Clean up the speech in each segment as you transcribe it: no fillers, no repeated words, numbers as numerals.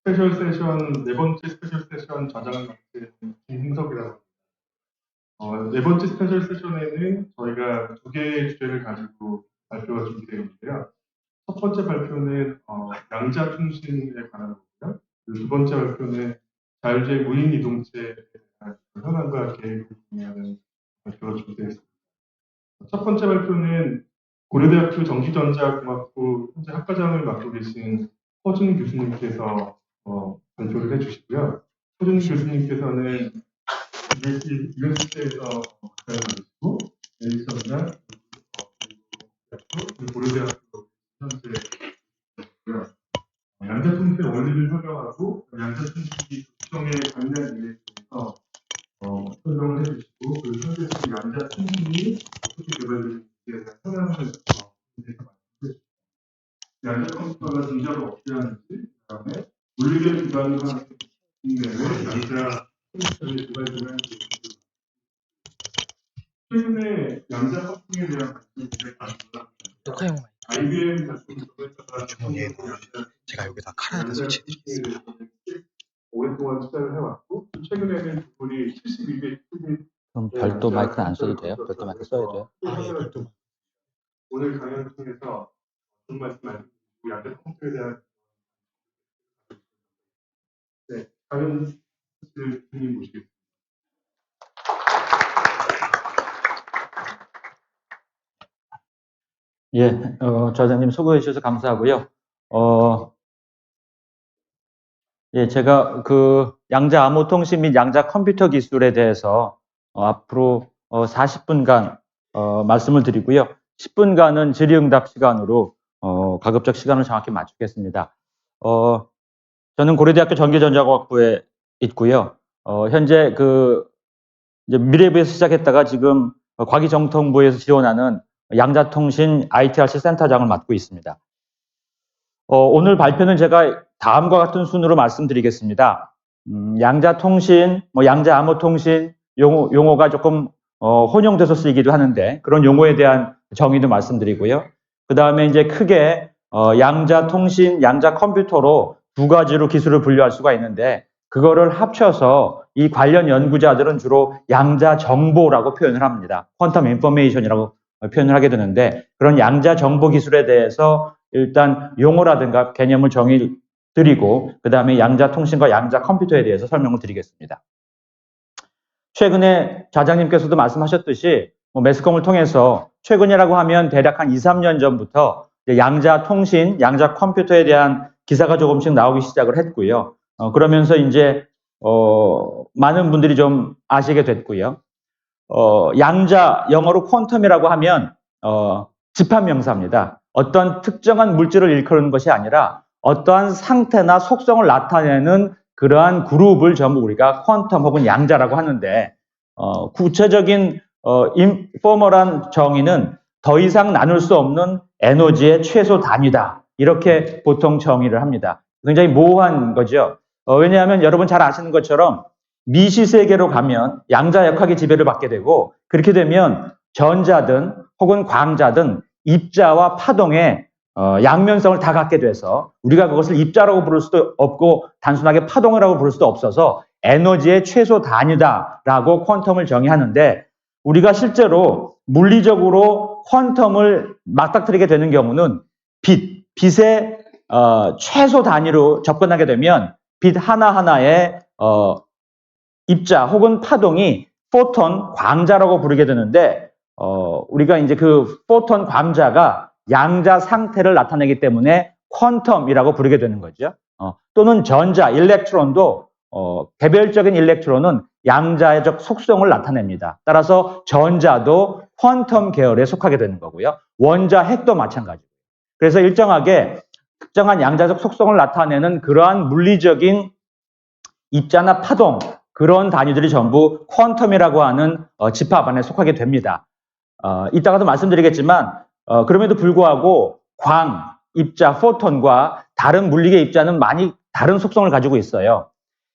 스페셜 세션, 네 번째 스페셜 세션 좌장을 맡은 김흥석이라고 합니다. 네 번째 스페셜 세션에는 저희가 두 개의 주제를 가지고 발표가 준비되어 있는데요. 첫 번째 발표는 양자 통신에 관한 거고요. 두 번째 발표는 자율주행 무인 이동체에 대한 현황과 계획을 공유하는 발표가 준비되어 있습니다. 첫 번째 발표는 고려대학교 전기전자공학부 현재 학과장을 맡고 계신 허준 교수님께서 발표를 해주시고요. 허준 교수님께서는 USJ에서 박사를 받으시고 에디슨이나 그리고 고려대학교 현재 있고요. 양자통신의 원리를 설명하고 양자통신이 구성에 관련 일에 대해서 설명을 해주시고 그 현재 양자통신이 어떻게 개발되는지에 대한 현황을 말씀해주십니다. 양자컴퓨터가 존재하고 없지 않은지, 그다음에 물리계 기반으로 하는 내외 양자 컴퓨터의 개발되는지, 최근에 양자 커팅에 대한 관심이 굉장히 많습니다. IBM 같은 주머니에 제가 여기다 칼 하나 설치해드리겠습니다. 오랫동안 투자를 해왔고 최근에는 그분이 72개 그럼 별도 마이크는 안 써도 돼요? 별도 마이크 써야 돼요? 오늘 강연을 통해서 좋은 말씀 해주시고 양자 컴퓨터에 대한 강연 교수님 모시겠습니다. 예, 좌장님 소개해 주셔서 감사하고요. 예, 제가 그 양자 암호 통신 및 양자 컴퓨터 기술에 대해서 앞으로 40분간 말씀을 드리고요. 10분간은 질의응답 시간으로 가급적 시간을 정확히 맞추겠습니다. 저는 고려대학교 전기전자공학부에 있고요. 현재 이제 미래부에서 시작했다가 지금 과기정통부에서 지원하는 양자통신 ITRC 센터장을 맡고 있습니다. 오늘 발표는 제가 다음과 같은 순으로 말씀드리겠습니다. 양자통신, 양자암호통신 용어가 조금 혼용돼서 쓰이기도 하는데 그런 용어에 대한 정의도 말씀드리고요. 그 다음에 이제 크게 양자통신, 양자컴퓨터로 두 가지로 기술을 분류할 수가 있는데 그거를 합쳐서 이 관련 연구자들은 주로 양자정보라고 표현을 합니다. 퀀텀 인포메이션이라고 표현을 하게 되는데 그런 양자정보 기술에 대해서 일단 용어라든가 개념을 정의 드리고 그 다음에 양자통신과 양자컴퓨터에 대해서 설명을 드리겠습니다. 최근에 좌장님께서도 말씀하셨듯이 매스컴을 통해서 최근이라고 하면 대략 한 2, 3년 전부터 양자통신, 양자컴퓨터에 대한 기사가 조금씩 나오기 시작을 했고요. 그러면서 이제 많은 분들이 좀 아시게 됐고요. 양자, 영어로 퀀텀이라고 하면 집합명사입니다. 어떤 특정한 물질을 일컫는 것이 아니라 어떠한 상태나 속성을 나타내는 그러한 그룹을 전부 우리가 퀀텀 혹은 양자라고 하는데 구체적인 포멀한 정의는 더 이상 나눌 수 없는 에너지의 최소 단위다. 이렇게 보통 정의를 합니다. 굉장히 모호한 거죠. 왜냐하면 여러분 잘 아시는 것처럼 미시세계로 가면 양자역학의 지배를 받게 되고 그렇게 되면 전자든 혹은 광자든 입자와 파동의 양면성을 다 갖게 돼서 우리가 그것을 입자라고 부를 수도 없고 단순하게 파동이라고 부를 수도 없어서 에너지의 최소 단위다라고 퀀텀을 정의하는데 우리가 실제로 물리적으로 퀀텀을 맞닥뜨리게 되는 경우는 빛의 최소 단위로 접근하게 되면 빛 하나하나의 입자 혹은 파동이 포톤, 광자라고 부르게 되는데 우리가 이제 그 포톤, 광자가 양자 상태를 나타내기 때문에 퀀텀이라고 부르게 되는 거죠. 또는 전자, 일렉트론도 개별적인 일렉트론은 양자적 속성을 나타냅니다. 따라서 전자도 퀀텀 계열에 속하게 되는 거고요. 원자, 핵도 마찬가지고요. 그래서 일정하게 특정한 양자적 속성을 나타내는 그러한 물리적인 입자나 파동 그런 단위들이 전부 퀀텀이라고 하는 집합 안에 속하게 됩니다. 이따가도 말씀드리겠지만 그럼에도 불구하고 광, 입자, 포톤과 다른 물리계 입자는 많이 다른 속성을 가지고 있어요.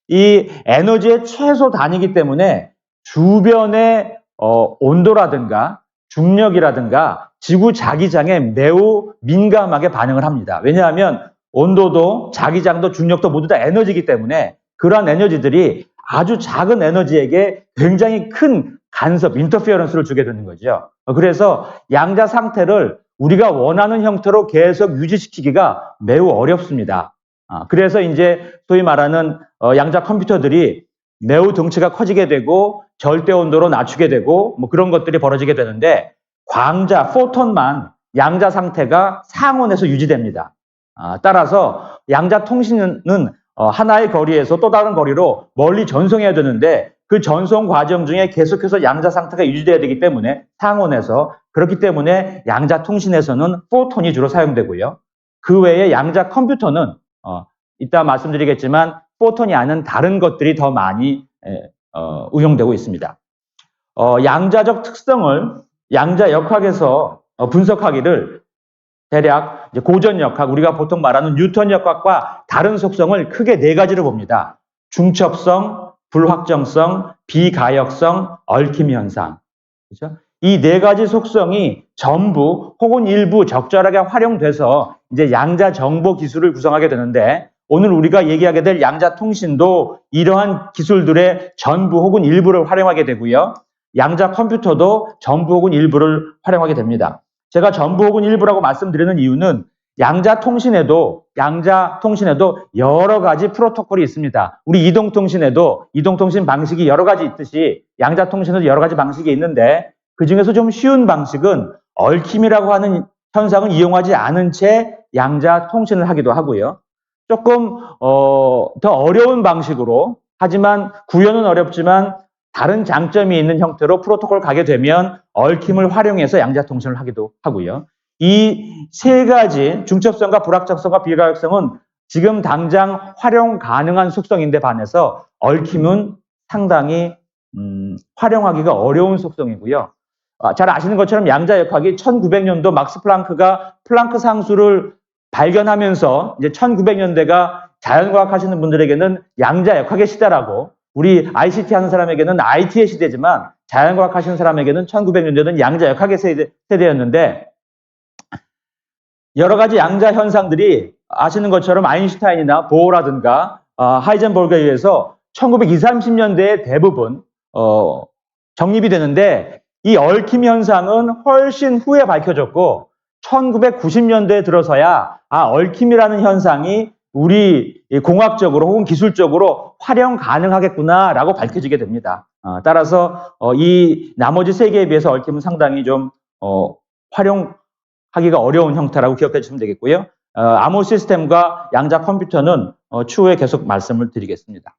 이 에너지의 최소 단위이기 때문에 주변의 온도라든가 중력이라든가 지구 자기장에 매우 민감하게 반응을 합니다. 왜냐하면 온도도, 자기장도, 중력도 모두 다 에너지이기 때문에 그러한 에너지들이 아주 작은 에너지에게 굉장히 큰 간섭, 인터피어런스를 주게 되는 거죠. 그래서 양자 상태를 우리가 원하는 형태로 계속 유지시키기가 매우 어렵습니다. 그래서 이제 소위 말하는 양자 컴퓨터들이 매우 덩치가 커지게 되고 절대 온도로 낮추게 되고 뭐 그런 것들이 벌어지게 되는데 광자, 포톤만 양자 상태가 상온에서 유지됩니다. 따라서 양자 통신은 하나의 거리에서 또 다른 거리로 멀리 전송해야 되는데 그 전송 과정 중에 계속해서 양자 상태가 유지돼야 되기 때문에 상온에서 그렇기 때문에 양자 통신에서는 포톤이 주로 사용되고요. 그 외에 양자 컴퓨터는 이따 말씀드리겠지만 포톤이 아닌 다른 것들이 더 많이 응용되고 있습니다. 양자적 특성을 양자 역학에서 분석하기를 대략 이제 고전 역학, 우리가 보통 말하는 뉴턴 역학과 다른 속성을 크게 네 가지로 봅니다. 중첩성, 불확정성, 비가역성, 얽힘 현상. 그렇죠? 이 네 가지 속성이 전부 혹은 일부 적절하게 활용돼서 이제 양자 정보 기술을 구성하게 되는데 오늘 우리가 얘기하게 될 양자 통신도 이러한 기술들의 전부 혹은 일부를 활용하게 되고요. 양자 컴퓨터도 전부 혹은 일부를 활용하게 됩니다. 제가 전부 혹은 일부라고 말씀드리는 이유는 양자 통신에도 여러 가지 프로토콜이 있습니다. 우리 이동통신에도 이동통신 방식이 여러 가지 있듯이 양자 통신에도 여러 가지 방식이 있는데 그 중에서 좀 쉬운 방식은 얽힘이라고 하는 현상을 이용하지 않은 채 양자 통신을 하기도 하고요. 조금 더 어려운 방식으로 하지만 구현은 어렵지만 다른 장점이 있는 형태로 프로토콜 가게 되면 얽힘을 활용해서 양자 통신을 하기도 하고요. 이 세 가지 중첩성과 불확정성과 비가역성은 지금 당장 활용 가능한 속성인데 반해서 얽힘은 상당히 활용하기가 어려운 속성이고요. 잘 아시는 것처럼 양자 역학이 1900년도 막스 플랑크가 플랑크 상수를 발견하면서 이제 1900년대가 자연과학 하시는 분들에게는 양자 역학의 시대라고 우리 ICT 하는 사람에게는 IT의 시대지만 자연과학 하시는 사람에게는 1900년대는 양자 역학의 세대였는데 여러 가지 양자 현상들이 아시는 것처럼 아인슈타인이나 보어라든가 하이젠버그에 의해서 1920, 30년대에 대부분 정립이 되는데 이 얽힘 현상은 훨씬 후에 밝혀졌고 1990년대에 들어서야 얽힘이라는 현상이 우리 공학적으로 혹은 기술적으로 활용 가능하겠구나라고 밝혀지게 됩니다. 따라서 이 나머지 세 개에 비해서 얽힘은 상당히 좀 활용하기가 어려운 형태라고 기억해 주시면 되겠고요. 암호 시스템과 양자 컴퓨터는 추후에 계속 말씀을 드리겠습니다.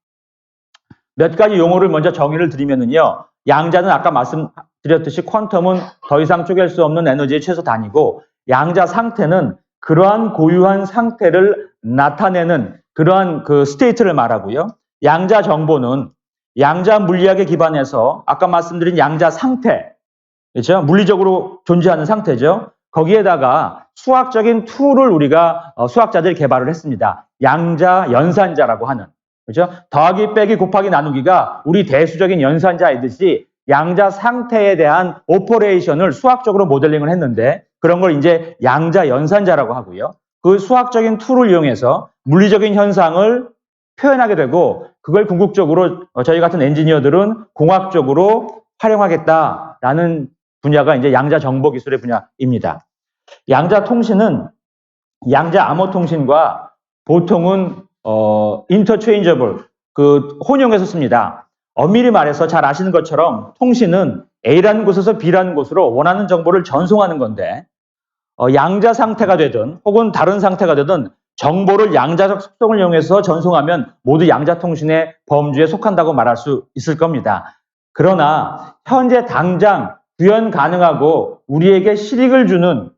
몇 가지 용어를 먼저 정의를 드리면은요. 양자는 아까 말씀드렸듯이 퀀텀은 더 이상 쪼갤 수 없는 에너지의 최소 단위고 양자 상태는 그러한 고유한 상태를 나타내는 그러한 그 스테이트를 말하고요. 양자 정보는 양자 물리학에 기반해서 아까 말씀드린 양자 상태, 그렇죠? 물리적으로 존재하는 상태죠. 거기에다가 수학적인 툴을 우리가 수학자들이 개발을 했습니다. 양자 연산자라고 하는, 그렇죠? 더하기 빼기 곱하기 나누기가 우리 대수적인 연산자이듯이 양자 상태에 대한 오퍼레이션을 수학적으로 모델링을 했는데 그런 걸 이제 양자 연산자라고 하고요. 그 수학적인 툴을 이용해서 물리적인 현상을 표현하게 되고 그걸 궁극적으로 저희 같은 엔지니어들은 공학적으로 활용하겠다라는 분야가 이제 양자 정보 기술의 분야입니다. 양자 통신은 양자 암호 통신과 보통은 interchangeable 혼용해서 씁니다. 엄밀히 말해서 잘 아시는 것처럼 통신은 A라는 곳에서 B라는 곳으로 원하는 정보를 전송하는 건데 양자 상태가 되든 혹은 다른 상태가 되든 정보를 양자적 속성을 이용해서 전송하면 모두 양자 통신의 범주에 속한다고 말할 수 있을 겁니다. 그러나 현재 당장 구현 가능하고 우리에게 실익을 주는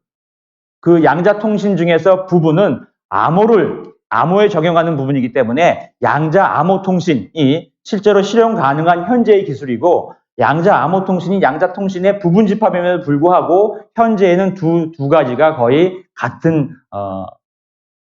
그 양자 통신 중에서 부분은 암호에 적용하는 부분이기 때문에 양자 암호 통신이 실제로 실용 가능한 현재의 기술이고 양자 암호 통신이 양자 통신의 부분 집합임에도 불구하고 현재에는 두 가지가 거의 같은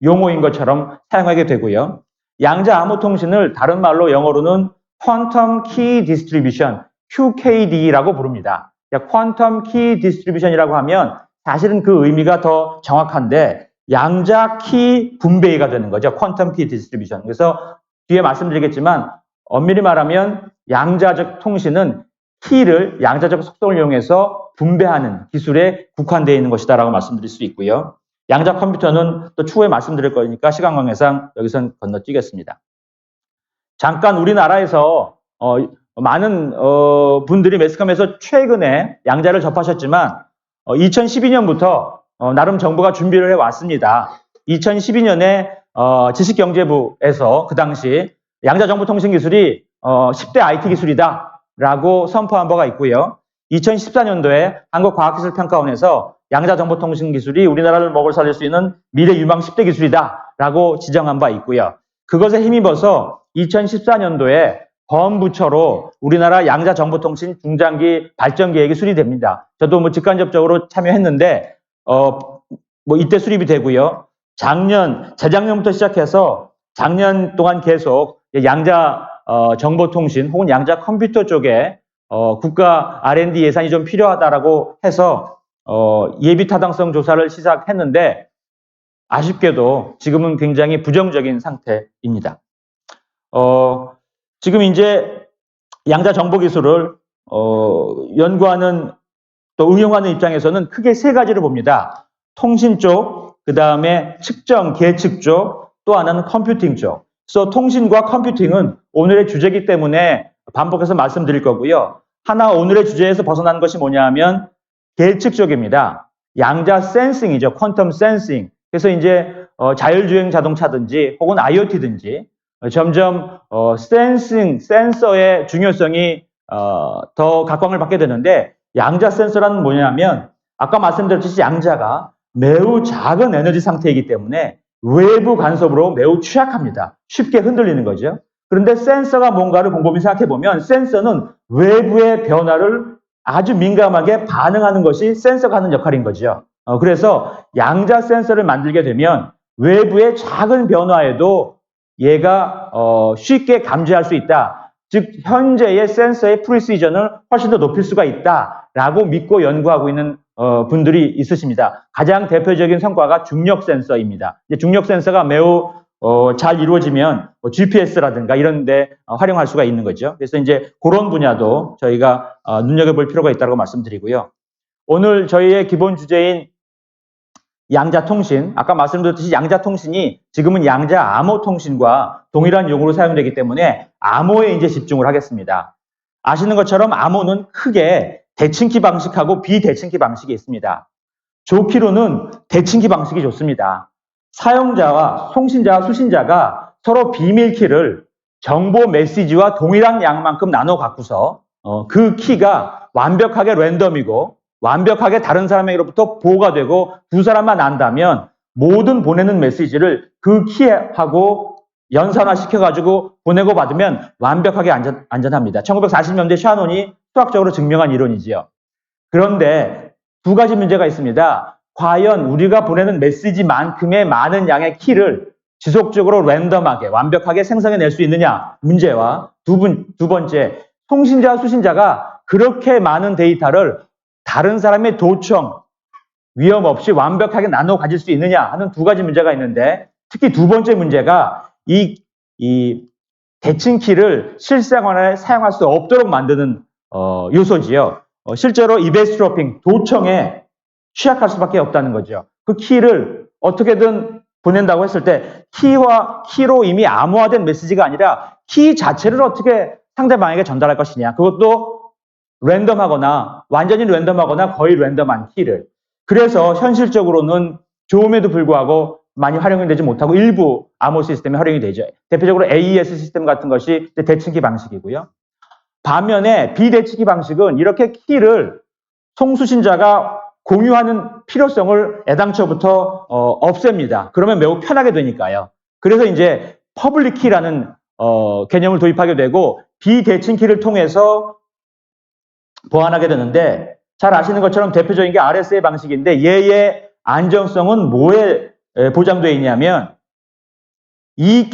용어인 것처럼 사용하게 되고요. 양자 암호 통신을 다른 말로 영어로는 Quantum Key Distribution, QKD라고 부릅니다. Quantum Key Distribution이라고 하면 사실은 그 의미가 더 정확한데 양자 키 분배가 되는 거죠. 퀀텀 키 디스트리뷰션. 그래서 뒤에 말씀드리겠지만 엄밀히 말하면 양자적 통신은 키를 양자적 속성을 이용해서 분배하는 기술에 국한되어 있는 것이다라고 말씀드릴 수 있고요. 양자 컴퓨터는 또 추후에 말씀드릴 거니까 시간 관계상 여기선 건너뛰겠습니다. 잠깐 우리나라에서 많은 분들이 매스컴에서 최근에 양자를 접하셨지만 2012년부터 나름 정부가 준비를 해왔습니다. 2012년에 지식경제부에서 그 당시 양자정보통신기술이 10대 IT 기술이다라고 선포한 바가 있고요. 2014년도에 한국과학기술평가원에서 양자정보통신기술이 우리나라를 먹을 살릴 수 있는 미래 유망 10대 기술이다라고 지정한 바 있고요. 그것에 힘입어서 2014년도에 범부처로 우리나라 양자정보통신 중장기 발전 계획이 수립됩니다. 저도 뭐 직간접적으로 참여했는데 뭐 이때 수립이 되고요. 재작년부터 시작해서 작년 동안 계속 양자 정보통신 혹은 양자 컴퓨터 쪽에 국가 R&D 예산이 좀 필요하다라고 해서 예비 타당성 조사를 시작했는데 아쉽게도 지금은 굉장히 부정적인 상태입니다. 지금 이제 양자 정보 기술을 연구하는 또 응용하는 입장에서는 크게 세 가지를 봅니다. 통신 쪽, 그 다음에 측정, 계측 쪽, 또 하나는 컴퓨팅 쪽. 그래서 통신과 컴퓨팅은 오늘의 주제이기 때문에 반복해서 말씀드릴 거고요. 하나 오늘의 주제에서 벗어난 것이 뭐냐 하면 계측 쪽입니다. 양자 센싱이죠. 퀀텀 센싱. 그래서 이제 자율주행 자동차든지 혹은 IoT든지 점점 센서의 중요성이 더 각광을 받게 되는데 양자 센서라는 뭐냐면 아까 말씀드렸듯이 양자가 매우 작은 에너지 상태이기 때문에 외부 간섭으로 매우 취약합니다. 쉽게 흔들리는 거죠. 그런데 센서가 뭔가를 곰곰이 생각해보면 센서는 외부의 변화를 아주 민감하게 반응하는 것이 센서가 하는 역할인 거죠. 그래서 양자 센서를 만들게 되면 외부의 작은 변화에도 얘가 쉽게 감지할 수 있다. 즉 현재의 센서의 프리시전을 훨씬 더 높일 수가 있다라고 믿고 연구하고 있는 분들이 있으십니다. 가장 대표적인 성과가 중력 센서입니다. 중력 센서가 매우 잘 이루어지면 GPS라든가 이런 데 활용할 수가 있는 거죠. 그래서 이제 그런 분야도 저희가 눈여겨볼 필요가 있다고 말씀드리고요. 오늘 저희의 기본 주제인 양자통신, 아까 말씀드렸듯이 양자통신이 지금은 양자 암호통신과 동일한 용어로 사용되기 때문에 암호에 이제 집중을 하겠습니다. 아시는 것처럼 암호는 크게 대칭키 방식하고 비대칭키 방식이 있습니다. 좋기로는 대칭키 방식이 좋습니다. 사용자와 송신자와 수신자가 서로 비밀키를 정보 메시지와 동일한 양만큼 나눠 갖고서 그 키가 완벽하게 랜덤이고 완벽하게 다른 사람에게로부터 보호가 되고 두 사람만 안다면 모든 보내는 메시지를 그 키하고 연산화 시켜가지고 보내고 받으면 완벽하게 안전합니다. 1940년대 샤논이 수학적으로 증명한 이론이지요. 그런데 두 가지 문제가 있습니다. 과연 우리가 보내는 메시지만큼의 많은 양의 키를 지속적으로 랜덤하게 완벽하게 생성해낼 수 있느냐 문제와 두 번째, 송신자와 수신자가 그렇게 많은 데이터를 다른 사람의 도청, 위험 없이 완벽하게 나눠 가질 수 있느냐 하는 두 가지 문제가 있는데 특히 두 번째 문제가 이 대칭키를 실생활에 사용할 수 없도록 만드는 요소지요. 실제로 이베스트로핑, 도청에 취약할 수밖에 없다는 거죠. 그 키를 어떻게든 보낸다고 했을 때 키로 이미 암호화된 메시지가 아니라 키 자체를 어떻게 상대방에게 전달할 것이냐. 그것도 랜덤하거나 완전히 랜덤하거나 거의 랜덤한 키를. 그래서 현실적으로는 좋음에도 불구하고 많이 활용이 되지 못하고 일부 암호 시스템이 활용이 되죠. 대표적으로 AES 시스템 같은 것이 대칭키 방식이고요. 반면에 비대칭키 방식은 이렇게 키를 송수신자가 공유하는 필요성을 애당초부터 없앱니다. 그러면 매우 편하게 되니까요. 그래서 이제 퍼블릭 키라는 개념을 도입하게 되고 비대칭키를 통해서 보완하게 되는데 잘 아시는 것처럼 대표적인 게 RSA 방식인데 얘의 안정성은 뭐에 보장되어 있냐면 이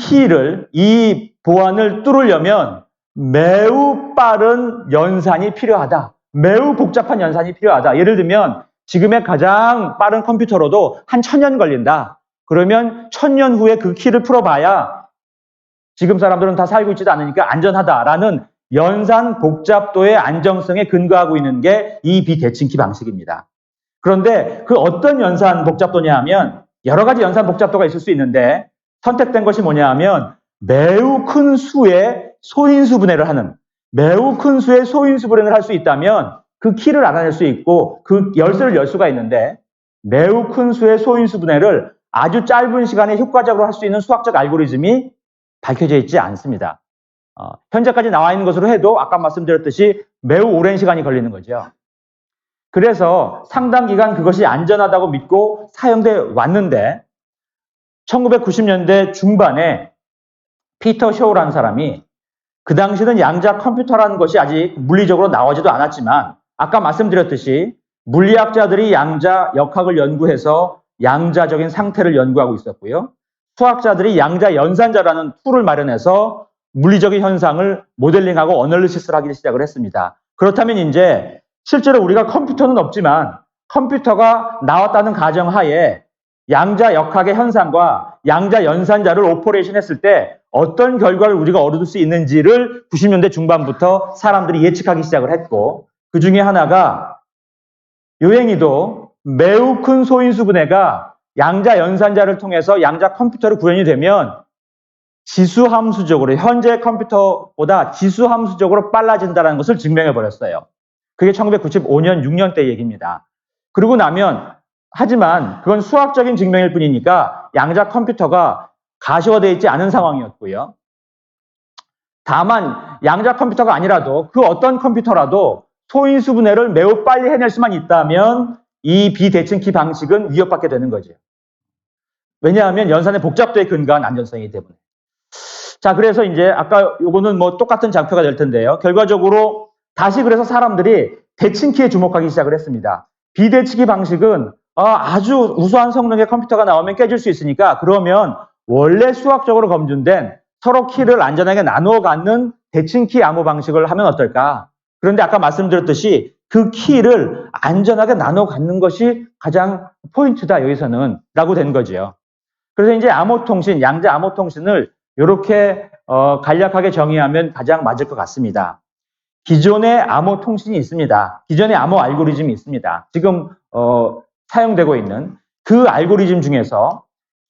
보안을 뚫으려면 매우 빠른 연산이 필요하다. 매우 복잡한 연산이 필요하다. 예를 들면 지금의 가장 빠른 컴퓨터로도 한 1000년 걸린다. 그러면 1000년 후에 그 키를 풀어봐야 지금 사람들은 다 살고 있지도 않으니까 안전하다라는 연산 복잡도의 안정성에 근거하고 있는 게 이 비대칭키 방식입니다. 그런데 그 어떤 연산 복잡도냐 하면 여러 가지 연산 복잡도가 있을 수 있는데 선택된 것이 뭐냐 하면 매우 큰 수의 소인수 분해를 하는, 매우 큰 수의 소인수 분해를 할 수 있다면 그 키를 알아낼 수 있고 그 열쇠를 열 수가 있는데 매우 큰 수의 소인수 분해를 아주 짧은 시간에 효과적으로 할 수 있는 수학적 알고리즘이 밝혀져 있지 않습니다. 현재까지 나와 있는 것으로 해도 아까 말씀드렸듯이 매우 오랜 시간이 걸리는 거죠. 그래서 상당 기간 그것이 안전하다고 믿고 사용돼 왔는데 1990년대 중반에 피터 쇼우라는 사람이 그 당시는 양자 컴퓨터라는 것이 아직 물리적으로 나오지도 않았지만 아까 말씀드렸듯이 물리학자들이 양자 역학을 연구해서 양자적인 상태를 연구하고 있었고요. 수학자들이 양자 연산자라는 툴을 마련해서 물리적인 현상을 모델링하고 어널리시스를 하기 시작을 했습니다. 그렇다면 이제 실제로 우리가 컴퓨터는 없지만 컴퓨터가 나왔다는 가정하에 양자 역학의 현상과 양자 연산자를 오퍼레이션 했을 때 어떤 결과를 우리가 얻을 수 있는지를 90년대 중반부터 사람들이 예측하기 시작을 했고 그 중에 하나가 요행히도 매우 큰 소인수 분해가 양자 연산자를 통해서 양자 컴퓨터로 구현이 되면 지수함수적으로 현재 컴퓨터보다 지수함수적으로 빨라진다는 것을 증명해 버렸어요. 그게 1995년 6년 때 얘기입니다. 그러고 나면 하지만 그건 수학적인 증명일 뿐이니까 양자 컴퓨터가 가시화되어 있지 않은 상황이었고요. 다만 양자 컴퓨터가 아니라도 그 어떤 컴퓨터라도 소인수 분해를 매우 빨리 해낼 수만 있다면 이 비대칭키 방식은 위협받게 되는 거죠. 왜냐하면 연산의 복잡도에 근거한 안전성이기 때문에. 자, 그래서 이제 아까 요거는 뭐 똑같은 장표가 될 텐데요. 결과적으로 다시 그래서 사람들이 대칭키에 주목하기 시작을 했습니다. 비대칭키 방식은 아주 우수한 성능의 컴퓨터가 나오면 깨질 수 있으니까 그러면 원래 수학적으로 검증된 서로 키를 안전하게 나누어 갖는 대칭키 암호 방식을 하면 어떨까? 그런데 아까 말씀드렸듯이 그 키를 안전하게 나눠 갖는 것이 가장 포인트다, 여기서는. 라고 된 거죠. 그래서 이제 암호통신, 양자 암호통신을 이렇게 간략하게 정의하면 가장 맞을 것 같습니다. 기존의 암호통신이 있습니다. 기존의 암호 알고리즘이 있습니다. 지금 사용되고 있는 그 알고리즘 중에서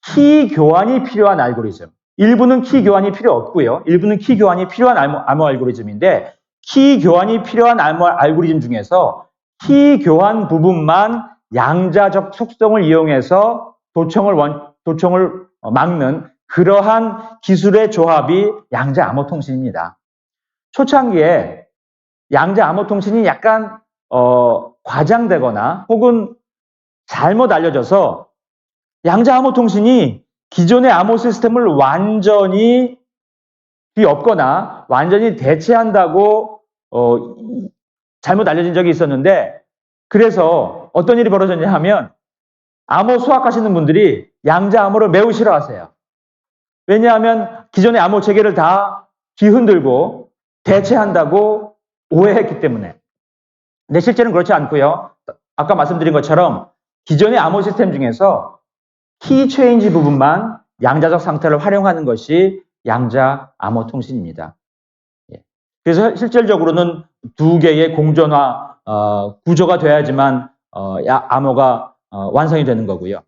키 교환이 필요한 알고리즘. 일부는 키 교환이 필요 없고요. 일부는 키 교환이 필요한 암호 알고리즘인데 키 교환이 필요한 암호 알고리즘 중에서 키 교환 부분만 양자적 속성을 이용해서 도청을 막는 그러한 기술의 조합이 양자 암호통신입니다. 초창기에 양자 암호통신이 약간 과장되거나 혹은 잘못 알려져서 양자 암호통신이 기존의 암호 시스템을 완전히 뒤엎거나 완전히 대체한다고 잘못 알려진 적이 있었는데 그래서 어떤 일이 벌어졌냐 하면 암호 수학하시는 분들이 양자 암호를 매우 싫어하세요. 왜냐하면 기존의 암호 체계를 다 뒤흔들고 대체한다고 오해했기 때문에. 근데 실제는 그렇지 않고요. 아까 말씀드린 것처럼 기존의 암호 시스템 중에서 키 체인지 부분만 양자적 상태를 활용하는 것이 양자 암호 통신입니다. 그래서 실질적으로는 두 개의 공존화 구조가 돼야지만 암호가 완성이 되는 거고요.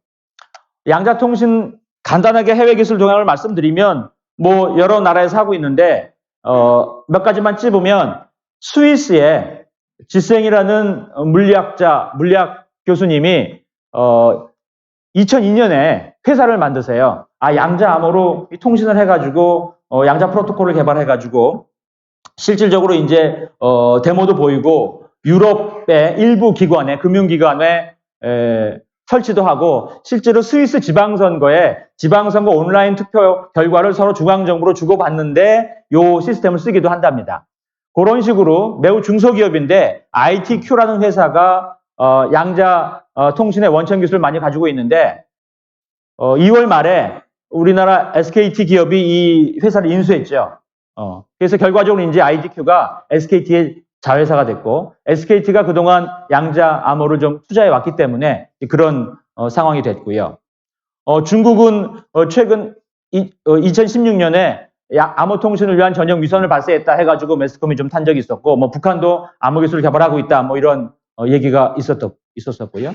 양자 통신 간단하게 해외 기술 동향을 말씀드리면 뭐 여러 나라에서 하고 있는데 몇 가지만 찝으면 스위스의 지생이라는 물리학 교수님이 2002년에 회사를 만드세요. 양자 암호로 통신을 해가지고 양자 프로토콜을 개발해가지고 실질적으로 이제 데모도 보이고 유럽의 일부 기관에 금융기관에 설치도 하고 실제로 스위스 지방선거 온라인 투표 결과를 서로 주관정보로 주고받는데 이 시스템을 쓰기도 한답니다. 그런 식으로 매우 중소기업인데 ITQ라는 회사가 양자 통신의 원천 기술을 많이 가지고 있는데 2월 말에 우리나라 SKT 기업이 이 회사를 인수했죠. 그래서 결과적으로 이제 ITQ가 SKT의 자회사가 됐고 SKT가 그동안 양자 암호를 좀 투자해 왔기 때문에 그런 상황이 됐고요. 중국은 최근 2016년에 암호통신을 위한 전용 위성을 발사했다 해가지고 매스컴이 좀 탄 적이 있었고, 뭐 북한도 암호기술을 개발하고 있다, 뭐 이런 얘기가 있었었고요.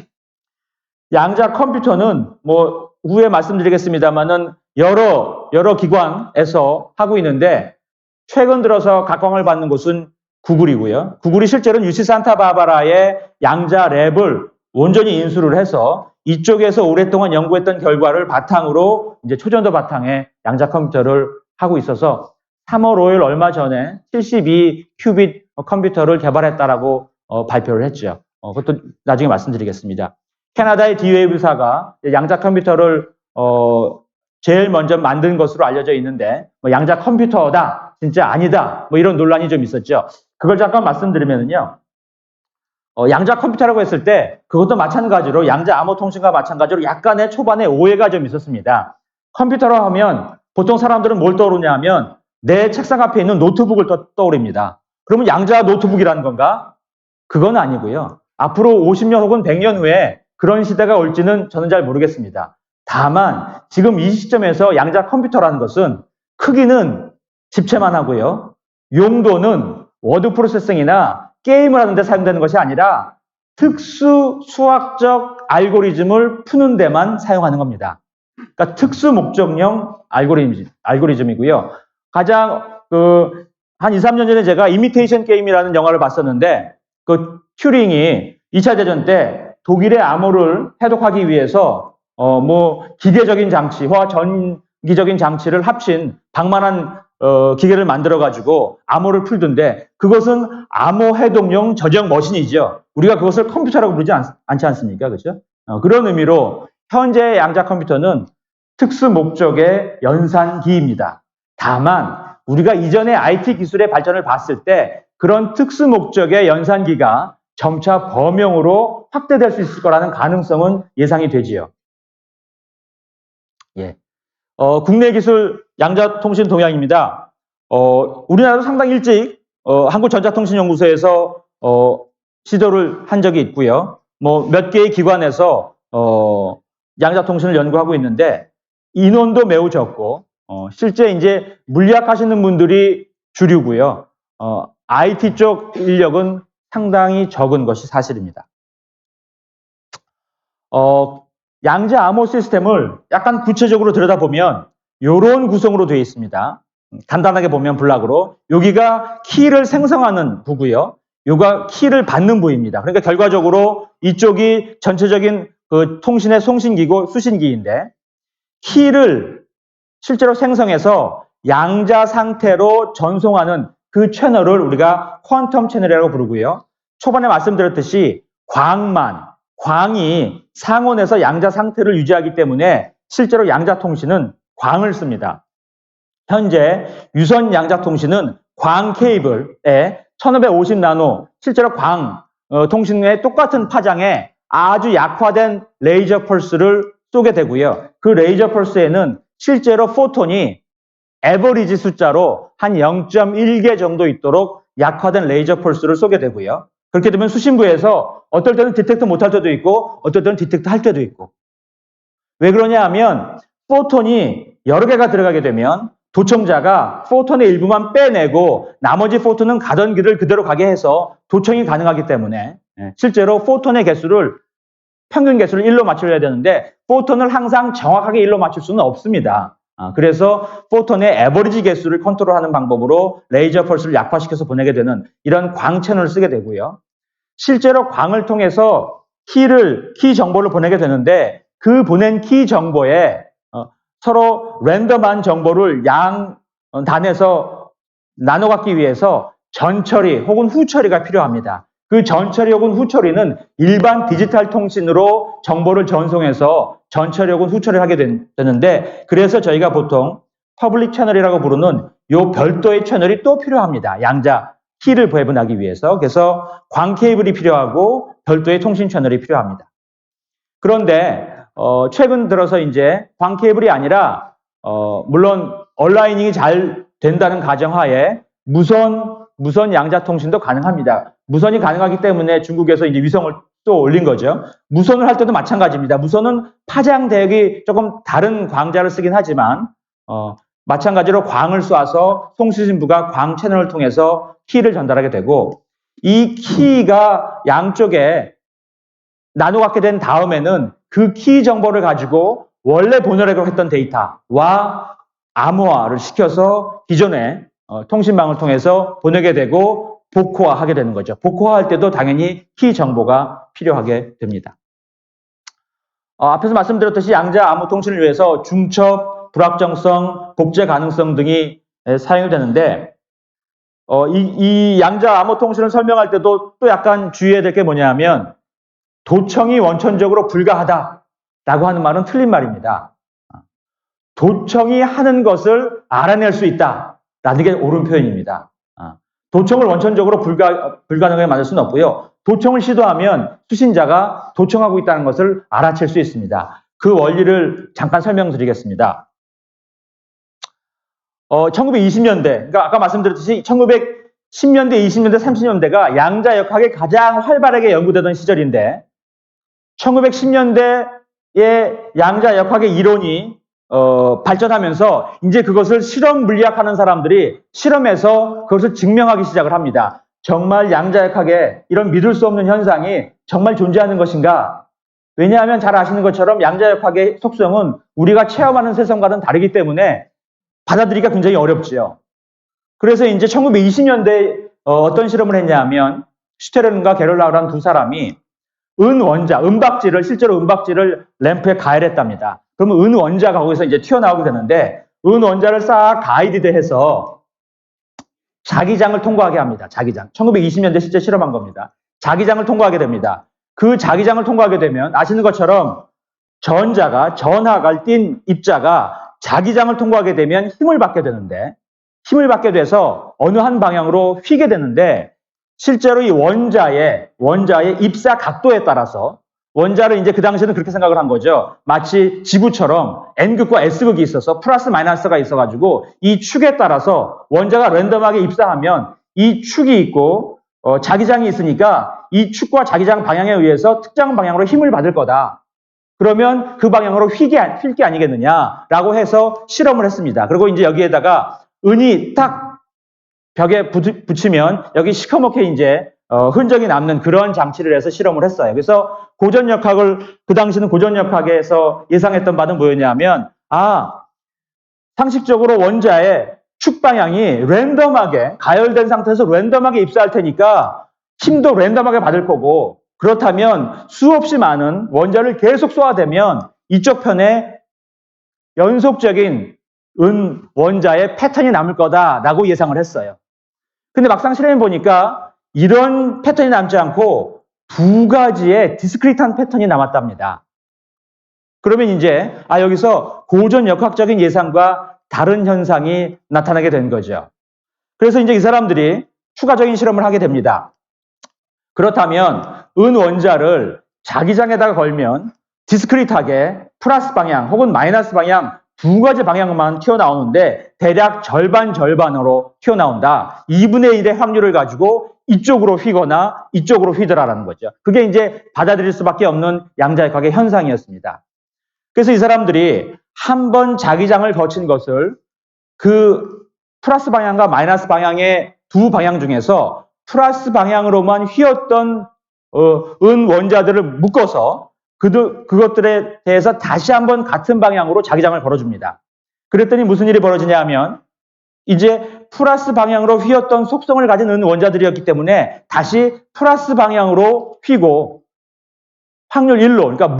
양자 컴퓨터는 뭐 후에 말씀드리겠습니다만은 여러 기관에서 하고 있는데, 최근 들어서 각광을 받는 곳은 구글이고요. 구글이 실제로는 UC 산타바바라의 양자 랩을 온전히 인수를 해서 이쪽에서 오랫동안 연구했던 결과를 바탕으로 이제 초전도 바탕에 양자 컴퓨터를 하고 있어서 3월 5일 얼마 전에 72 큐빗 컴퓨터를 개발했다라고 발표를 했죠. 그것도 나중에 말씀드리겠습니다. 캐나다의 D-Wave사가 양자 컴퓨터를 제일 먼저 만든 것으로 알려져 있는데, 뭐 양자 컴퓨터다, 진짜 아니다, 뭐 이런 논란이 좀 있었죠. 그걸 잠깐 말씀드리면요. 양자 컴퓨터라고 했을 때 그것도 마찬가지로 양자 암호 통신과 마찬가지로 약간의 초반에 오해가 좀 있었습니다. 컴퓨터로 하면 보통 사람들은 뭘 떠오르냐 하면 내 책상 앞에 있는 노트북을 떠오릅니다. 그러면 양자 노트북이라는 건가? 그건 아니고요. 앞으로 50년 혹은 100년 후에 그런 시대가 올지는 저는 잘 모르겠습니다. 다만 지금 이 시점에서 양자 컴퓨터라는 것은 크기는 집체만 하고요. 용도는 워드 프로세싱이나 게임을 하는데 사용되는 것이 아니라 특수 수학적 알고리즘을 푸는 데만 사용하는 겁니다. 그러니까 특수 목적용 알고리즘이고요. 가장 한 2, 3년 전에 제가 이미테이션 게임이라는 영화를 봤었는데, 그 튜링이 2차 대전 때 독일의 암호를 해독하기 위해서 뭐 기계적인 장치와 전기적인 장치를 합친 방만한 기계를 만들어 가지고 암호를 풀던데, 그것은 암호 해독용 저장 머신이죠. 우리가 그것을 컴퓨터라고 부르지 않지 않습니까? 그렇죠? 그런 의미로 현재 양자 컴퓨터는 특수 목적의 연산기입니다. 다만 우리가 이전에 IT 기술의 발전을 봤을 때 그런 특수 목적의 연산기가 점차 범용으로 확대될 수 있을 거라는 가능성은 예상이 되지요. 예. 국내 기술 양자통신 동향입니다. 우리나라도 상당히 일찍 한국전자통신연구소에서 시도를 한 적이 있고요. 뭐 몇 개의 기관에서 양자통신을 연구하고 있는데 인원도 매우 적고 실제 이제 물리학 하시는 분들이 주류고요. IT 쪽 인력은 상당히 적은 것이 사실입니다. 양자 암호 시스템을 약간 구체적으로 들여다보면 이런 구성으로 되어 있습니다. 간단하게 보면 블락으로 여기가 키를 생성하는 부고요. 여기가 키를 받는 부입니다. 그러니까 결과적으로 이쪽이 전체적인 그 통신의 송신기고 수신기인데, 키를 실제로 생성해서 양자 상태로 전송하는 그 채널을 우리가 퀀텀 채널이라고 부르고요. 초반에 말씀드렸듯이 광이 상온에서 양자 상태를 유지하기 때문에 실제로 양자 통신은 광을 씁니다. 현재 유선 양자 통신은 광 케이블에 1550 나노, 실제로 광 통신의 똑같은 파장에 아주 약화된 레이저 펄스를 쏘게 되고요. 그 레이저 펄스에는 실제로 포톤이 에버리지 숫자로 한 0.1개 정도 있도록 약화된 레이저 펄스를 쏘게 되고요. 그렇게 되면 수신부에서 어떨 때는 디텍트 못할 때도 있고 어떨 때는 디텍트 할 때도 있고. 왜 그러냐 하면 포톤이 여러 개가 들어가게 되면 도청자가 포톤의 일부만 빼내고 나머지 포톤은 가던 길을 그대로 가게 해서 도청이 가능하기 때문에 실제로 포톤의 개수를 평균 개수를 1로 맞춰야 되는데 포톤을 항상 정확하게 1로 맞출 수는 없습니다. 그래서 포톤의 에버리지 개수를 컨트롤하는 방법으로 레이저 펄스를 약화시켜서 보내게 되는 이런 광 채널을 쓰게 되고요. 실제로 광을 통해서 키 정보를 보내게 되는데 그 보낸 키 정보에 서로 랜덤한 정보를 양 단에서 나눠 갖기 위해서 전처리 혹은 후처리가 필요합니다. 그 전처리 혹은 후처리는 일반 디지털 통신으로 정보를 전송해서 전처리 혹은 후처리를 하게 되는데, 그래서 저희가 보통 퍼블릭 채널이라고 부르는 요 별도의 채널이 또 필요합니다. 양자 키를 배분하기 위해서. 그래서 광 케이블이 필요하고 별도의 통신 채널이 필요합니다. 그런데 최근 들어서 이제 광 케이블이 아니라 물론 얼라이닝이 잘 된다는 가정하에 무선 양자 통신도 가능합니다. 무선이 가능하기 때문에 중국에서 이제 위성을 올린 거죠. 무선을 할 때도 마찬가지입니다. 무선은 파장 대역이 조금 다른 광자를 쓰긴 하지만 마찬가지로 광을 쏴서 송수신부가 광 채널을 통해서 키를 전달하게 되고 이 키가 양쪽에 나눠 갖게 된 다음에는 그 키 정보를 가지고 원래 보내려고 했던 데이터와 암호화를 시켜서 기존의 통신망을 통해서 보내게 되고 복호화하게 되는 거죠. 복호화할 때도 당연히 키 정보가 필요하게 됩니다. 앞에서 말씀드렸듯이 양자 암호 통신을 위해서 중첩, 불확정성, 복제 가능성 등이 사용이 되는데 이 양자 암호 통신을 설명할 때도 또 약간 주의해야 될 게 뭐냐면 도청이 원천적으로 불가하다라고 하는 말은 틀린 말입니다. 도청이 하는 것을 알아낼 수 있다라는 게 옳은 표현입니다. 도청을 원천적으로 불가능하게 만들 수는 없고요. 도청을 시도하면 수신자가 도청하고 있다는 것을 알아챌 수 있습니다. 그 원리를 잠깐 설명드리겠습니다. 1920년대, 그러니까 아까 말씀드렸듯이 1910년대, 20년대, 30년대가 양자역학이 가장 활발하게 연구되던 시절인데 1910년대에 양자역학의 이론이 발전하면서 이제 그것을 실험 물리학하는 사람들이 실험에서 그것을 증명하기 시작을 합니다. 정말 양자역학에 이런 믿을 수 없는 현상이 정말 존재하는 것인가? 왜냐하면 잘 아시는 것처럼 양자역학의 속성은 우리가 체험하는 세상과는 다르기 때문에 받아들이기가 굉장히 어렵지요. 그래서 이제 1920년대에 어떤 실험을 했냐 하면 슈테른과 게롤라우라는 두 사람이 실제로 은박지를 램프에 가열했답니다. 그러면 은원자가 거기서 이제 튀어나오게 되는데, 은원자를 싹 가이드해서 자기장을 통과하게 합니다. 자기장. 1920년대 실제 실험한 겁니다. 자기장을 통과하게 됩니다. 그 자기장을 통과하게 되면, 아시는 것처럼 전하가 띈 입자가 자기장을 통과하게 되면 힘을 받게 되는데, 힘을 받게 돼서 어느 한 방향으로 휘게 되는데, 실제로 이 원자의 입사 각도에 따라서 원자를 이제 그 당시에는 그렇게 생각을 한 거죠. 마치 지구처럼 N극과 S극이 있어서 플러스 마이너스가 있어가지고 이 축에 따라서 원자가 랜덤하게 입사하면 이 축이 있고 자기장이 있으니까 이 축과 자기장 방향에 의해서 특정 방향으로 힘을 받을 거다. 그러면 그 방향으로 휠 게 아니겠느냐라고 해서 실험을 했습니다. 그리고 이제 여기에다가 은이 딱 벽에 붙이면 여기 시커멓게 이제 흔적이 남는 그런 장치를 해서 실험을 했어요. 그래서 그 당시는 고전역학에서 예상했던 바는 뭐였냐면, 상식적으로 원자의 축 방향이 랜덤하게, 가열된 상태에서 랜덤하게 입사할 테니까 힘도 랜덤하게 받을 거고, 그렇다면 수없이 많은 원자를 계속 쏘아대면 이쪽 편에 연속적인 은 원자의 패턴이 남을 거다라고 예상을 했어요. 근데 막상 실험해 보니까 이런 패턴이 남지 않고 두 가지의 디스크리트한 패턴이 남았답니다. 그러면 이제 여기서 고전 역학적인 예상과 다른 현상이 나타나게 된 거죠. 그래서 이제 이 사람들이 추가적인 실험을 하게 됩니다. 그렇다면 은 원자를 자기장에다가 걸면 디스크리트하게 플러스 방향 혹은 마이너스 방향 두 가지 방향만 튀어나오는데 대략 절반으로 튀어나온다. 2분의 1의 확률을 가지고 이쪽으로 휘거나 이쪽으로 휘더라라는 거죠. 그게 이제 받아들일 수밖에 없는 양자역학의 현상이었습니다. 그래서 이 사람들이 한 번 자기장을 거친 것을 그 플러스 방향과 마이너스 방향의 두 방향 중에서 플러스 방향으로만 휘었던 은 원자들을 묶어서 그것들에 대해서 다시 한번 같은 방향으로 자기장을 걸어줍니다. 그랬더니 무슨 일이 벌어지냐 하면 이제 플러스 방향으로 휘었던 속성을 가진 은 원자들이었기 때문에 다시 플러스 방향으로 휘고 확률 1로, 그러니까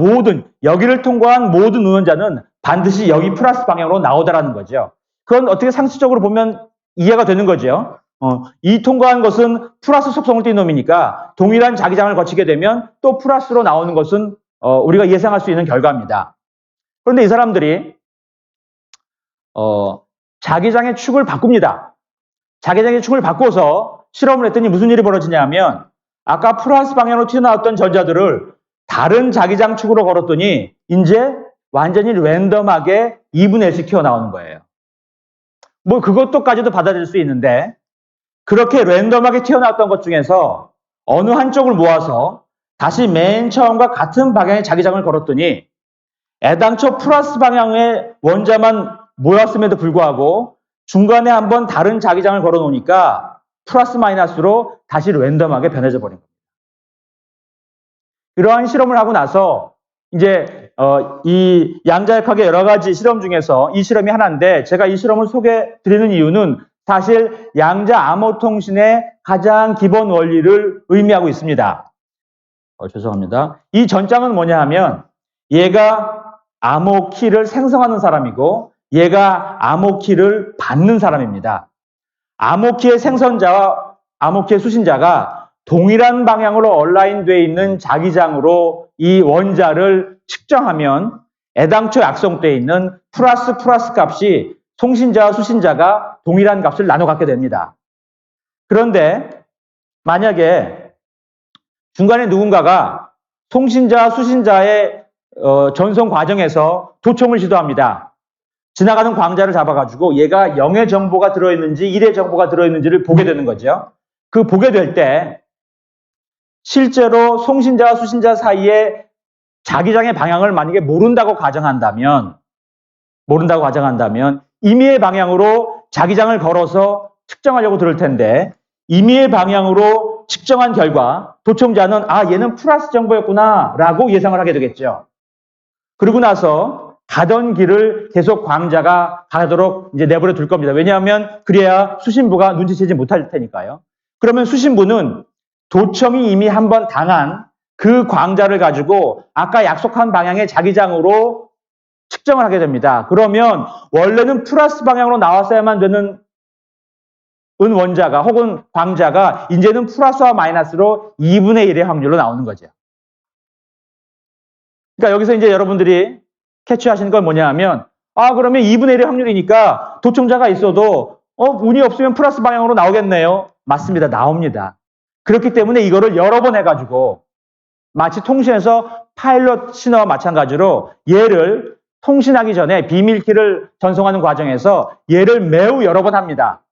여기를 통과한 모든 은 원자는 반드시 여기 플러스 방향으로 나오다라는 거죠. 그건 어떻게 상식적으로 보면 이해가 되는 거죠. 이 통과한 것은 플러스 속성을 띈 놈이니까 동일한 자기장을 거치게 되면 또 플러스로 나오는 것은 우리가 예상할 수 있는 결과입니다. 그런데 이 사람들이 자기장의 축을 바꿉니다. 자기장의 축을 바꿔서 실험을 했더니 무슨 일이 벌어지냐면 아까 플러스 방향으로 튀어나왔던 전자들을 다른 자기장 축으로 걸었더니 이제 완전히 랜덤하게 2분의 1씩 튀어나오는 거예요. 뭐 그것도까지도 받아들일 수 있는데 그렇게 랜덤하게 튀어나왔던 것 중에서 어느 한쪽을 모아서 다시 맨 처음과 같은 방향의 자기장을 걸었더니 애당초 플러스 방향의 원자만 모였음에도 불구하고 중간에 한번 다른 자기장을 걸어 놓으니까 플러스 마이너스로 다시 랜덤하게 변해져 버린 겁니다. 이러한 실험을 하고 나서 이제 이 양자역학의 여러 가지 실험 중에서 이 실험이 하나인데, 제가 이 실험을 소개해 드리는 이유는 사실 양자 암호 통신의 가장 기본 원리를 의미하고 있습니다. 죄송합니다. 이 전장은 뭐냐 하면 얘가 암호 키를 생성하는 사람이고 얘가 암호 키를 받는 사람입니다. 암호 키의 생성자와 암호 키의 수신자가 동일한 방향으로 얼라인되어 있는 자기장으로 이 원자를 측정하면 애당초 약속되어 있는 플러스 값이 통신자와 수신자가 동일한 값을 나눠 갖게 됩니다. 그런데 만약에 중간에 누군가가 통신자와 수신자의 전송 과정에서 도청을 시도합니다. 지나가는 광자를 잡아가지고 얘가 0의 정보가 들어있는지 1의 정보가 들어있는지를 보게 되는 거죠. 그 보게 될 때 실제로 통신자와 수신자 사이에 자기장의 방향을 만약에 모른다고 가정한다면 임의의 방향으로 자기장을 걸어서 측정하려고 들을 텐데, 임의의 방향으로 측정한 결과 도청자는 얘는 플러스 정보였구나 라고 예상을 하게 되겠죠. 그러고 나서 가던 길을 계속 광자가 가도록 이제 내버려 둘 겁니다. 왜냐하면 그래야 수신부가 눈치채지 못할 테니까요. 그러면 수신부는 도청이 이미 한번 당한 그 광자를 가지고 아까 약속한 방향의 자기장으로 측정을 하게 됩니다. 그러면 원래는 플러스 방향으로 나왔어야만 되는 원자가 혹은 광자가 이제는 플러스와 마이너스로 2분의 1의 확률로 나오는 거죠. 그러니까 여기서 이제 여러분들이 캐치하시는 건 뭐냐 하면, 그러면 2분의 1의 확률이니까 도청자가 있어도 운이 없으면 플러스 방향으로 나오겠네요. 맞습니다. 나옵니다. 그렇기 때문에 이거를 여러 번 해가지고 마치 통신에서 파일럿 신호와 마찬가지로 얘를 통신하기 전에 비밀키를 전송하는 과정에서 얘를 매우 여러 번 합니다.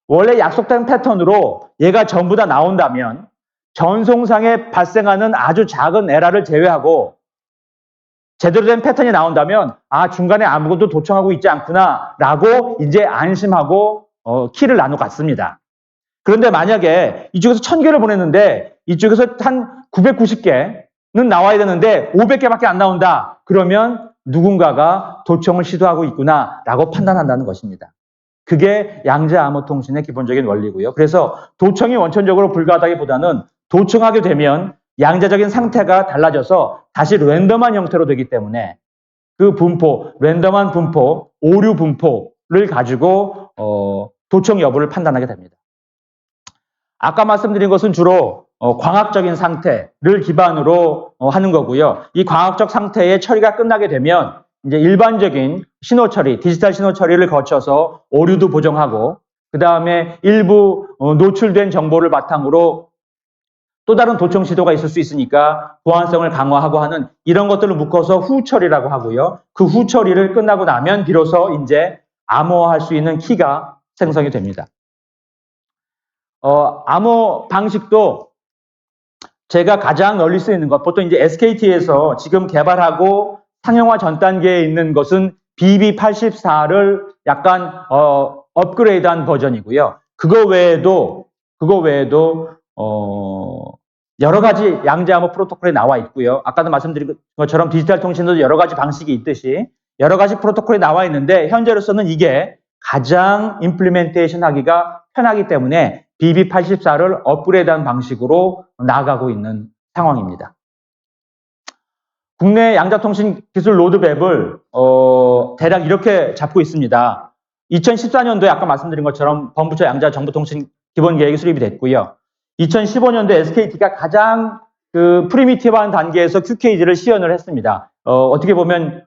원래 약속된 패턴으로 얘가 전부 다 나온다면 전송상에 발생하는 아주 작은 에러를 제외하고 제대로 된 패턴이 나온다면 중간에 아무것도 도청하고 있지 않구나 라고 이제 안심하고 키를 나눠 갔습니다. 그런데 만약에 이쪽에서 1000개를 보냈는데 이쪽에서 한 990개는 나와야 되는데 500개밖에 안 나온다. 그러면 누군가가 도청을 시도하고 있구나 라고 판단한다는 것입니다. 그게 양자 암호 통신의 기본적인 원리고요. 그래서 도청이 원천적으로 불가하다기보다는 도청하게 되면 양자적인 상태가 달라져서 다시 랜덤한 형태로 되기 때문에 그 분포, 랜덤한 분포, 오류 분포를 가지고 도청 여부를 판단하게 됩니다. 아까 말씀드린 것은 주로 광학적인 상태를 기반으로 하는 거고요. 이 광학적 상태의 처리가 끝나게 되면 이제 일반적인 신호 처리, 디지털 신호 처리를 거쳐서 오류도 보정하고 그 다음에 일부 노출된 정보를 바탕으로 또 다른 도청 시도가 있을 수 있으니까 보안성을 강화하고 하는 이런 것들을 묶어서 후 처리라고 하고요. 그 후 처리를 끝나고 나면 비로소 이제 암호화할 수 있는 키가 생성이 됩니다. 암호 방식도 제가 가장 널리 쓰이는 것, 보통 이제 SKT에서 지금 개발하고 상용화 전 단계에 있는 것은 BB84를 약간 업그레이드한 버전이고요. 그거 외에도 여러 가지 양자 암호 프로토콜이 나와 있고요. 아까도 말씀드린 것처럼 디지털 통신도 여러 가지 방식이 있듯이 여러 가지 프로토콜이 나와 있는데 현재로서는 이게 가장 임플리멘테이션 하기가 편하기 때문에 BB84를 업그레이드한 방식으로 나아가고 있는 상황입니다. 국내 양자통신 기술 로드맵을 대략 이렇게 잡고 있습니다. 2014년도에 아까 말씀드린 것처럼 범부처 양자 정보통신 기본계획이 수립이 됐고요. 2015년도에 SKT가 가장 프리미티브한 단계에서 QKG를 시연을 했습니다. 어떻게 보면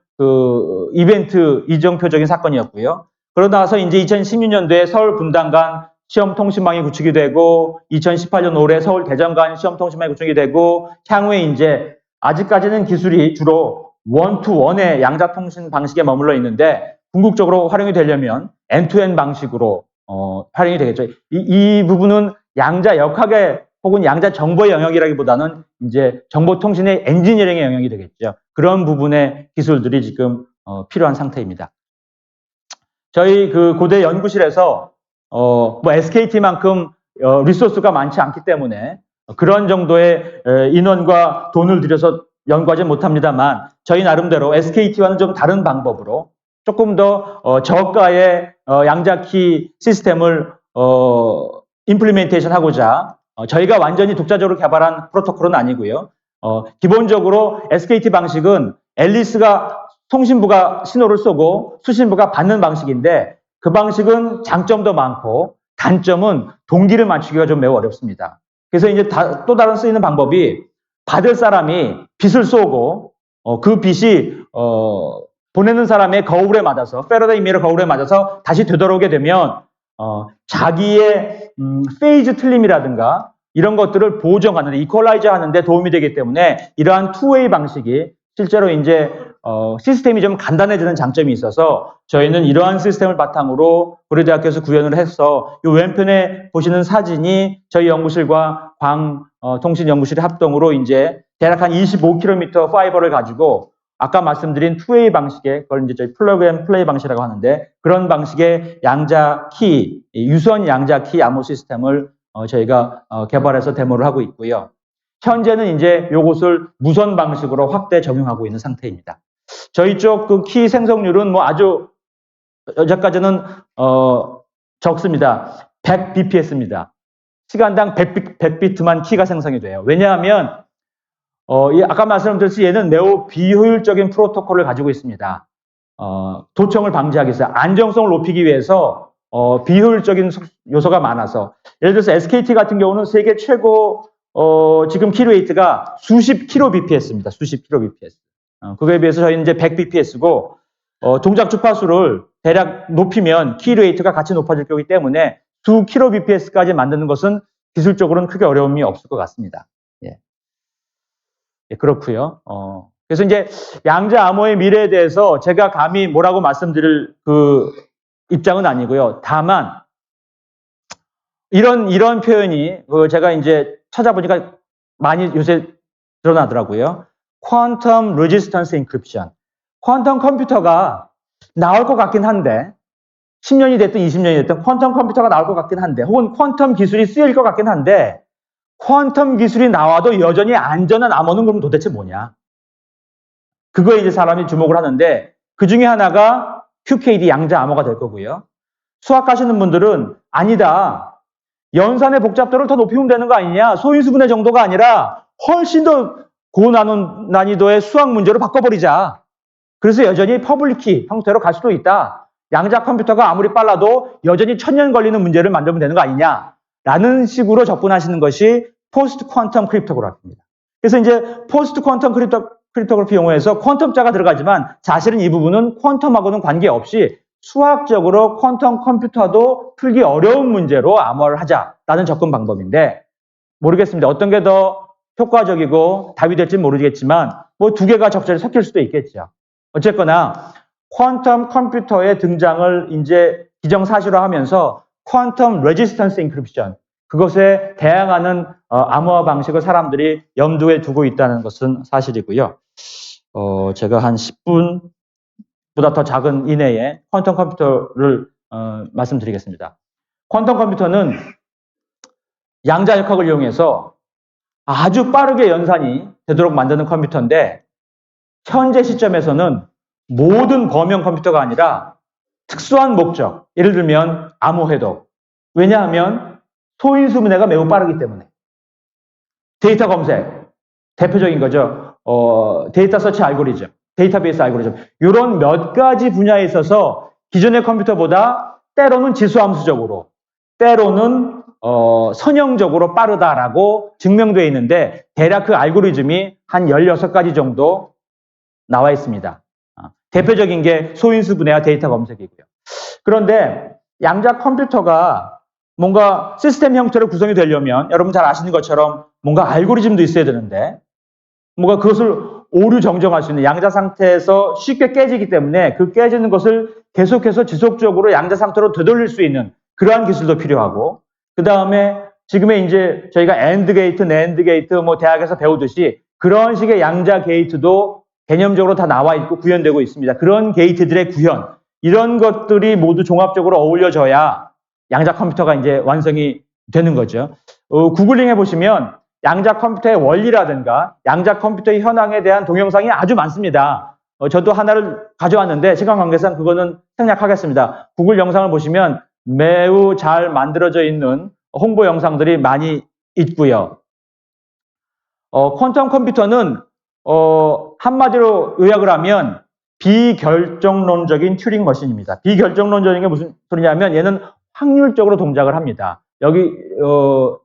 이벤트 이정표적인 사건이었고요. 그러다 나서 이제 2016년도에 서울 분당간 시험 통신망이 구축이 되고 2018년 올해 서울 대전간 시험 통신망이 구축이 되고 향후에 이제 아직까지는 기술이 주로 원투원의 양자 통신 방식에 머물러 있는데 궁극적으로 활용이 되려면 엔투엔 방식으로 활용이 되겠죠. 이 부분은 양자 역학의 혹은 양자 정보의 영역이라기보다는 이제 정보통신의 엔지니어링의 영역이 되겠죠. 그런 부분의 기술들이 지금 필요한 상태입니다. 저희 그 고대 연구실에서 뭐 SKT만큼 리소스가 많지 않기 때문에 그런 정도의 인원과 돈을 들여서 연구하지 못합니다만 저희 나름대로 SKT와는 좀 다른 방법으로 조금 더 저가의 양자키 시스템을 임플리멘테이션 하고자 저희가 완전히 독자적으로 개발한 프로토콜은 아니고요. 기본적으로 SKT 방식은 앨리스가 통신부가 신호를 쏘고 수신부가 받는 방식인데 그 방식은 장점도 많고 단점은 동기를 맞추기가 좀 매우 어렵습니다. 그래서 이제 또 다른 쓰이는 방법이 받을 사람이 빛을 쏘고 그 빛이 보내는 사람의 거울에 맞아서 패러다이 미러 거울에 맞아서 다시 되돌아오게 되면 자기의 페이즈 틀림이라든가 이런 것들을 보정하는 이퀄라이저 하는데 도움이 되기 때문에 이러한 투웨이 방식이 실제로 이제 시스템이 좀 간단해지는 장점이 있어서 저희는 이러한 시스템을 바탕으로 고려대학교에서 구현을 해서 이 왼편에 보시는 사진이 저희 연구실과 광통신연구실의 합동으로 이제 대략 한 25km 파이버를 가지고 아까 말씀드린 투웨이 방식의 그걸 이제 저희 플러그 앤 플레이 방식이라고 하는데 그런 방식의 양자 키, 유선 양자 키 암호 시스템을 저희가 개발해서 데모를 하고 있고요. 현재는 이제 이것을 무선 방식으로 확대 적용하고 있는 상태입니다. 저희 쪽 그 키 생성률은 뭐 아주 여기까지는 적습니다. 100bps입니다. 시간당 100비트만 키가 생성이 돼요. 왜냐하면 아까 말씀드렸듯이 얘는 매우 비효율적인 프로토콜을 가지고 있습니다. 도청을 방지하기 위해서 안정성을 높이기 위해서 비효율적인 요소가 많아서 예를 들어서 SKT 같은 경우는 세계 최고 지금 키레이트가 수십 kbps입니다. 수십 kbps. 그거에 비해서 저희는 이제 100bps고 동작 주파수를 대략 높이면 키레이트가 같이 높아질 거기 때문에 수 kbps까지 만드는 것은 기술적으로는 크게 어려움이 없을 것 같습니다. 예, 그렇고요. 그래서 이제 양자 암호의 미래에 대해서 제가 감히 뭐라고 말씀드릴 그 입장은 아니고요. 다만 이런 표현이 제가 이제 찾아보니까 많이 요새 드러나더라고요. 퀀텀 레지스턴스 인크립션. 퀀텀 컴퓨터가 나올 것 같긴 한데 10년이 됐든 20년이 됐든 퀀텀 컴퓨터가 나올 것 같긴 한데 혹은 퀀텀 기술이 쓰일 것 같긴 한데 퀀텀 기술이 나와도 여전히 안전한 암호는 그럼 도대체 뭐냐? 그거에 이제 사람이 주목을 하는데 그 중에 하나가 QKD 양자 암호가 될 거고요. 수학하시는 분들은 아니다. 연산의 복잡도를 더 높이면 되는 거 아니냐? 소인수분해 정도가 아니라 훨씬 더 고난이도의 수학 문제로 바꿔버리자. 그래서 여전히 퍼블릭키 형태로 갈 수도 있다. 양자 컴퓨터가 아무리 빨라도 여전히 1000년 걸리는 문제를 만들면 되는 거 아니냐? 라는 식으로 접근하시는 것이 포스트 퀀텀 크립토그래피입니다. 그래서 이제 포스트 퀀텀 크립토그래피 용어에서 퀀텀자가 들어가지만 사실은 이 부분은 퀀텀하고는 관계없이 수학적으로 퀀텀 컴퓨터도 풀기 어려운 문제로 암호화를 하자라는 접근 방법인데 모르겠습니다. 어떤 게 더 효과적이고 답이 될지는 모르겠지만 뭐 두 개가 적절히 섞일 수도 있겠죠. 어쨌거나 퀀텀 컴퓨터의 등장을 이제 기정사실화하면서 퀀텀 레지스턴스 인크립션 그것에 대항하는 암호화 방식을 사람들이 염두에 두고 있다는 것은 사실이고요. 제가 한 10분보다 더 작은 이내에 퀀텀 컴퓨터를 말씀드리겠습니다. 퀀텀 컴퓨터는 양자역학을 이용해서 아주 빠르게 연산이 되도록 만드는 컴퓨터인데 현재 시점에서는 모든 범용 컴퓨터가 아니라 특수한 목적, 예를 들면 암호 해독. 왜냐하면 소인수분해가 매우 빠르기 때문에. 데이터 검색, 대표적인 거죠. 데이터 서치 알고리즘, 데이터베이스 알고리즘. 이런 몇 가지 분야에 있어서 기존의 컴퓨터보다 때로는 지수함수적으로, 때로는 선형적으로 빠르다라고 증명되어 있는데 대략 그 알고리즘이 한 16가지 정도 나와 있습니다. 대표적인 게 소인수분해와 데이터 검색이고요. 그런데 양자 컴퓨터가 뭔가 시스템 형태로 구성이 되려면 여러분 잘 아시는 것처럼 뭔가 알고리즘도 있어야 되는데 뭔가 그것을 오류 정정할 수 있는 양자 상태에서 쉽게 깨지기 때문에 그 깨지는 것을 계속해서 지속적으로 양자 상태로 되돌릴 수 있는 그러한 기술도 필요하고 그 다음에 지금의 이제 저희가 AND 게이트, NAND 게이트 뭐 대학에서 배우듯이 그런 식의 양자 게이트도 개념적으로 다 나와 있고 구현되고 있습니다. 그런 게이트들의 구현, 이런 것들이 모두 종합적으로 어울려져야 양자 컴퓨터가 이제 완성이 되는 거죠. 구글링 해보시면 양자 컴퓨터의 원리라든가 양자 컴퓨터의 현황에 대한 동영상이 아주 많습니다. 저도 하나를 가져왔는데 시간 관계상 그거는 생략하겠습니다. 구글 영상을 보시면 매우 잘 만들어져 있는 홍보 영상들이 많이 있고요. 퀀텀 컴퓨터는 한마디로 요약을 하면 비결정론적인 튜링 머신입니다. 비결정론적인 게 무슨 소리냐면 얘는 확률적으로 동작을 합니다. 여기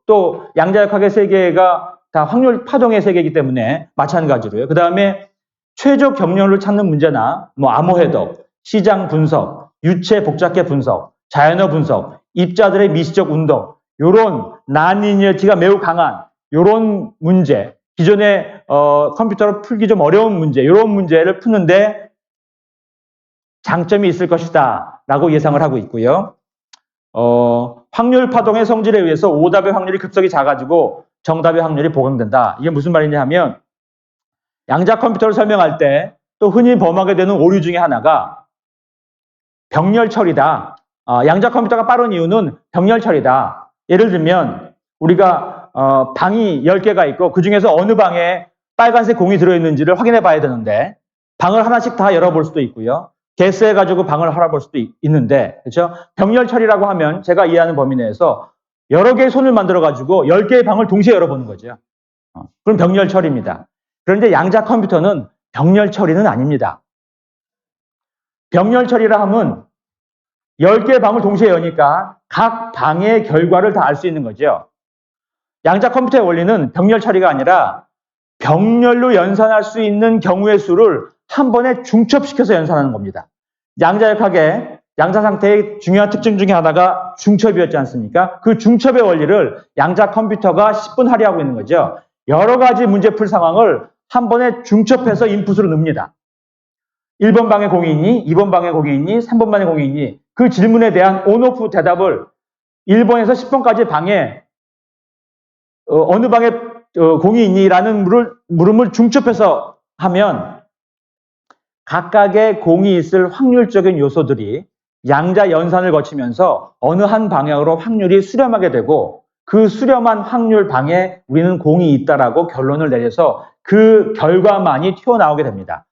또 양자역학의 세계가 다 확률 파동의 세계이기 때문에 마찬가지로요. 그 다음에 최적 경련을 찾는 문제나 뭐 암호 해독, 시장 분석, 유체 복잡계 분석, 자연어 분석, 입자들의 미시적 운동, 요런 난리니어티가 매우 강한 요런 문제, 기존의 컴퓨터로 풀기 좀 어려운 문제, 요런 문제를 푸는데 장점이 있을 것이다 라고 예상을 하고 있고요. 확률 파동의 성질에 의해서 오답의 확률이 급속히 작아지고 정답의 확률이 보강된다. 이게 무슨 말이냐 하면 양자 컴퓨터를 설명할 때 또 흔히 범하게 되는 오류 중에 하나가 병렬 처리다. 양자 컴퓨터가 빠른 이유는 병렬 처리다. 예를 들면 우리가 방이 10개가 있고 그 중에서 어느 방에 빨간색 공이 들어있는지를 확인해 봐야 되는데 방을 하나씩 다 열어볼 수도 있고요. 개수해가지고 방을 알아볼 수도 있는데, 그렇죠? 병렬 처리라고 하면 제가 이해하는 범위 내에서 여러 개의 손을 만들어가지고 10개의 방을 동시에 열어보는 거죠. 그럼 병렬 처리입니다. 그런데 양자 컴퓨터는 병렬 처리는 아닙니다. 병렬 처리라 하면 10개의 방을 동시에 여니까 각 방의 결과를 다 알 수 있는 거죠. 양자 컴퓨터의 원리는 병렬 처리가 아니라 병렬로 연산할 수 있는 경우의 수를 한 번에 중첩시켜서 연산하는 겁니다. 양자역학의 양자 상태의 중요한 특징 중에 하나가 중첩이었지 않습니까? 그 중첩의 원리를 양자 컴퓨터가 10분 할애하고 있는 거죠. 여러 가지 문제 풀 상황을 한 번에 중첩해서 인풋으로 넣습니다. 1번 방에 공이 있니? 2번 방에 공이 있니? 3번 방에 공이 있니? 그 질문에 대한 온오프 대답을 1번에서 10번까지 방에 어느 방에 공이 있니? 라는 물음을 중첩해서 하면 각각의 공이 있을 확률적인 요소들이 양자 연산을 거치면서 어느 한 방향으로 확률이 수렴하게 되고 그 수렴한 확률 방에 우리는 공이 있다라고 결론을 내려서 그 결과만이 튀어나오게 됩니다.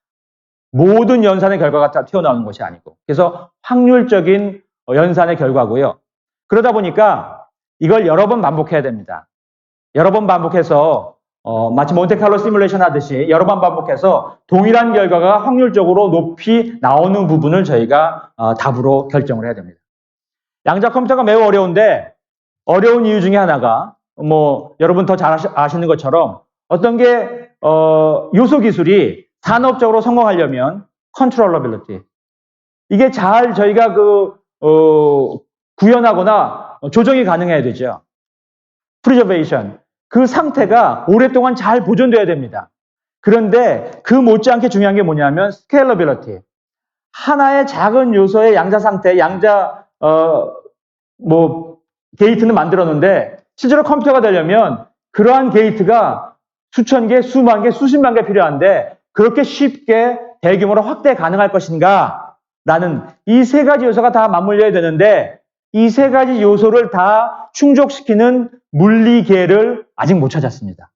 모든 연산의 결과가 다 튀어나오는 것이 아니고. 그래서 확률적인 연산의 결과고요. 그러다 보니까 이걸 여러 번 반복해야 됩니다. 여러 번 반복해서 마치 몬테칼로 시뮬레이션 하듯이 여러 번 반복해서 동일한 결과가 확률적으로 높이 나오는 부분을 저희가 답으로 결정을 해야 됩니다. 양자 컴퓨터가 매우 어려운데 어려운 이유 중에 하나가 뭐 여러분 더 잘 아시는 것처럼 어떤 게 요소 기술이 산업적으로 성공하려면 컨트롤러빌리티 이게 잘 저희가 구현하거나 조정이 가능해야 되죠. 프리저베이션 그 상태가 오랫동안 잘 보존돼야 됩니다. 그런데 그 못지않게 중요한 게 뭐냐면 스케일러빌리티. 하나의 작은 요소의 양자 상태, 양자 게이트는 만들었는데 실제로 컴퓨터가 되려면 그러한 게이트가 수천 개, 수만 개, 수십만 개 필요한데 그렇게 쉽게 대규모로 확대 가능할 것인가? 라는 이 세 가지 요소가 다 맞물려야 되는데 이 세 가지 요소를 다 충족시키는 물리계를 아직 못 찾았습니다.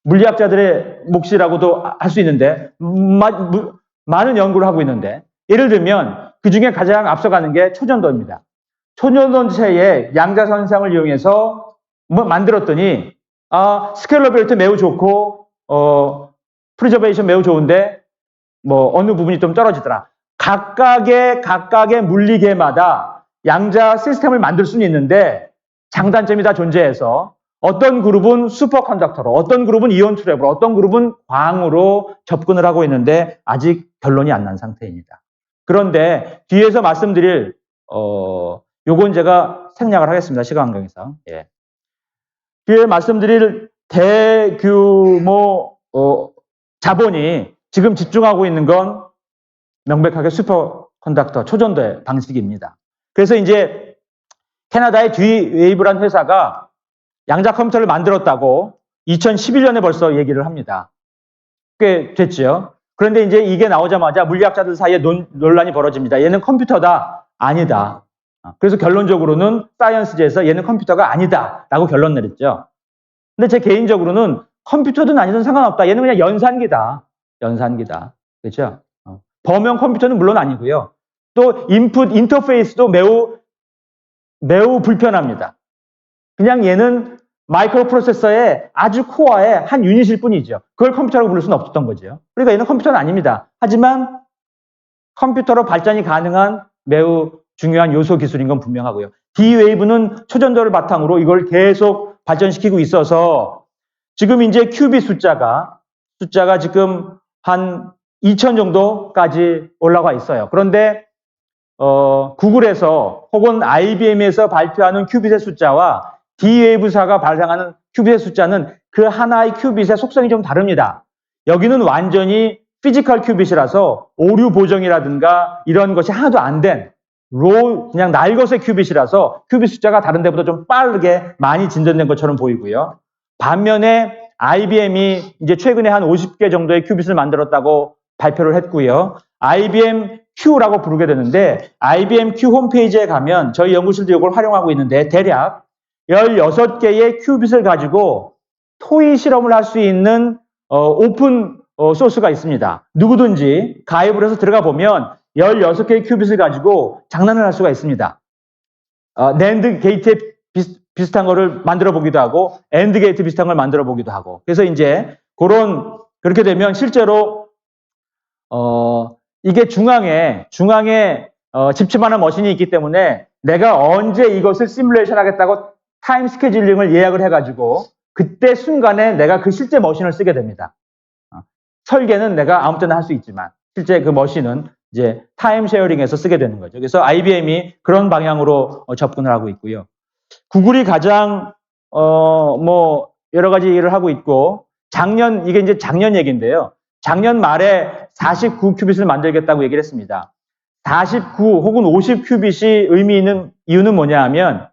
물리학자들의 몫이라고도 할 수 있는데 많은 연구를 하고 있는데 예를 들면 그 중에 가장 앞서가는 게 초전도입니다. 초전도체의 양자 현상을 이용해서 만들었더니 스케일러빌리티 매우 좋고 프리저베이션 매우 좋은데 어느 부분이 좀 떨어지더라. 각각의 물리계마다 양자 시스템을 만들 수는 있는데 장단점이 다 존재해서 어떤 그룹은 슈퍼컨덕터로, 어떤 그룹은 이온 트랩으로, 어떤 그룹은 광으로 접근을 하고 있는데 아직 결론이 안 난 상태입니다. 그런데 뒤에서 말씀드릴 요건 제가 생략을 하겠습니다. 시간 관계상. 예. 뒤에 말씀드릴 대규모 자본이 지금 집중하고 있는 건 명백하게 슈퍼컨덕터 초전도의 방식입니다. 그래서 이제 캐나다의 D-Wave라는 회사가 양자 컴퓨터를 만들었다고 2011년에 벌써 얘기를 합니다. 꽤 됐죠. 그런데 이제 이게 나오자마자 물리학자들 사이에 논란이 벌어집니다. 얘는 컴퓨터다. 아니다. 그래서 결론적으로는 사이언스지에서 얘는 컴퓨터가 아니다. 라고 결론 내렸죠. 근데 제 개인적으로는 컴퓨터든 아니든 상관없다. 얘는 그냥 연산기다. 연산기다. 그렇죠? 범용 컴퓨터는 물론 아니고요. 또 인터페이스도 매우 불편합니다. 그냥 얘는 마이크로 프로세서의 아주 코어의 한 유닛일 뿐이죠. 그걸 컴퓨터라고 부를 수는 없었던 거죠. 그러니까 얘는 컴퓨터는 아닙니다. 하지만 컴퓨터로 발전이 가능한 매우 중요한 요소 기술인 건 분명하고요. D-Wave는 초전도를 바탕으로 이걸 계속 발전시키고 있어서 지금 이제 큐빅 숫자가 지금 한 2000 정도까지 올라가 있어요. 그런데 구글에서 혹은 IBM에서 발표하는 큐빗의 숫자와 D-Wave사가 발행하는 큐빗의 숫자는 그 하나의 큐빗의 속성이 좀 다릅니다. 여기는 완전히 피지컬 큐빗이라서 오류 보정이라든가 이런 것이 하나도 안 된 그냥 날것의 큐빗이라서 큐빗 숫자가 다른 데보다 좀 빠르게 많이 진전된 것처럼 보이고요. 반면에 IBM이 이제 최근에 한 50개 정도의 큐빗을 만들었다고 발표를 했고요. IBM Q라고 부르게 되는데 IBM Q 홈페이지에 가면 저희 연구실도 이걸 활용하고 있는데 대략 16개의 큐빗을 가지고 토의 실험을 할 수 있는 오픈 소스가 있습니다. 누구든지 가입을 해서 들어가 보면 16개의 큐빗을 가지고 장난을 할 수가 있습니다. 낸드 게이트에 비슷한 거를 만들어 보기도 하고 엔드 게이트 비슷한 걸 만들어 보기도 하고 그래서 이제 그렇게 되면 실제로 이게 중앙에 집집하는 머신이 있기 때문에 내가 언제 이것을 시뮬레이션 하겠다고 타임 스케줄링을 예약을 해가지고 그때 순간에 내가 그 실제 머신을 쓰게 됩니다. 설계는 내가 아무 때나 할 수 있지만 실제 그 머신은 이제 타임 쉐어링에서 쓰게 되는 거죠. 그래서 IBM이 그런 방향으로 접근을 하고 있고요. 구글이 가장 여러 가지 일을 하고 있고 이게 이제 작년 얘기인데요. 작년 말에 49큐빗을 만들겠다고 얘기를 했습니다. 49 혹은 50큐빗이 의미 있는 이유는 뭐냐 하면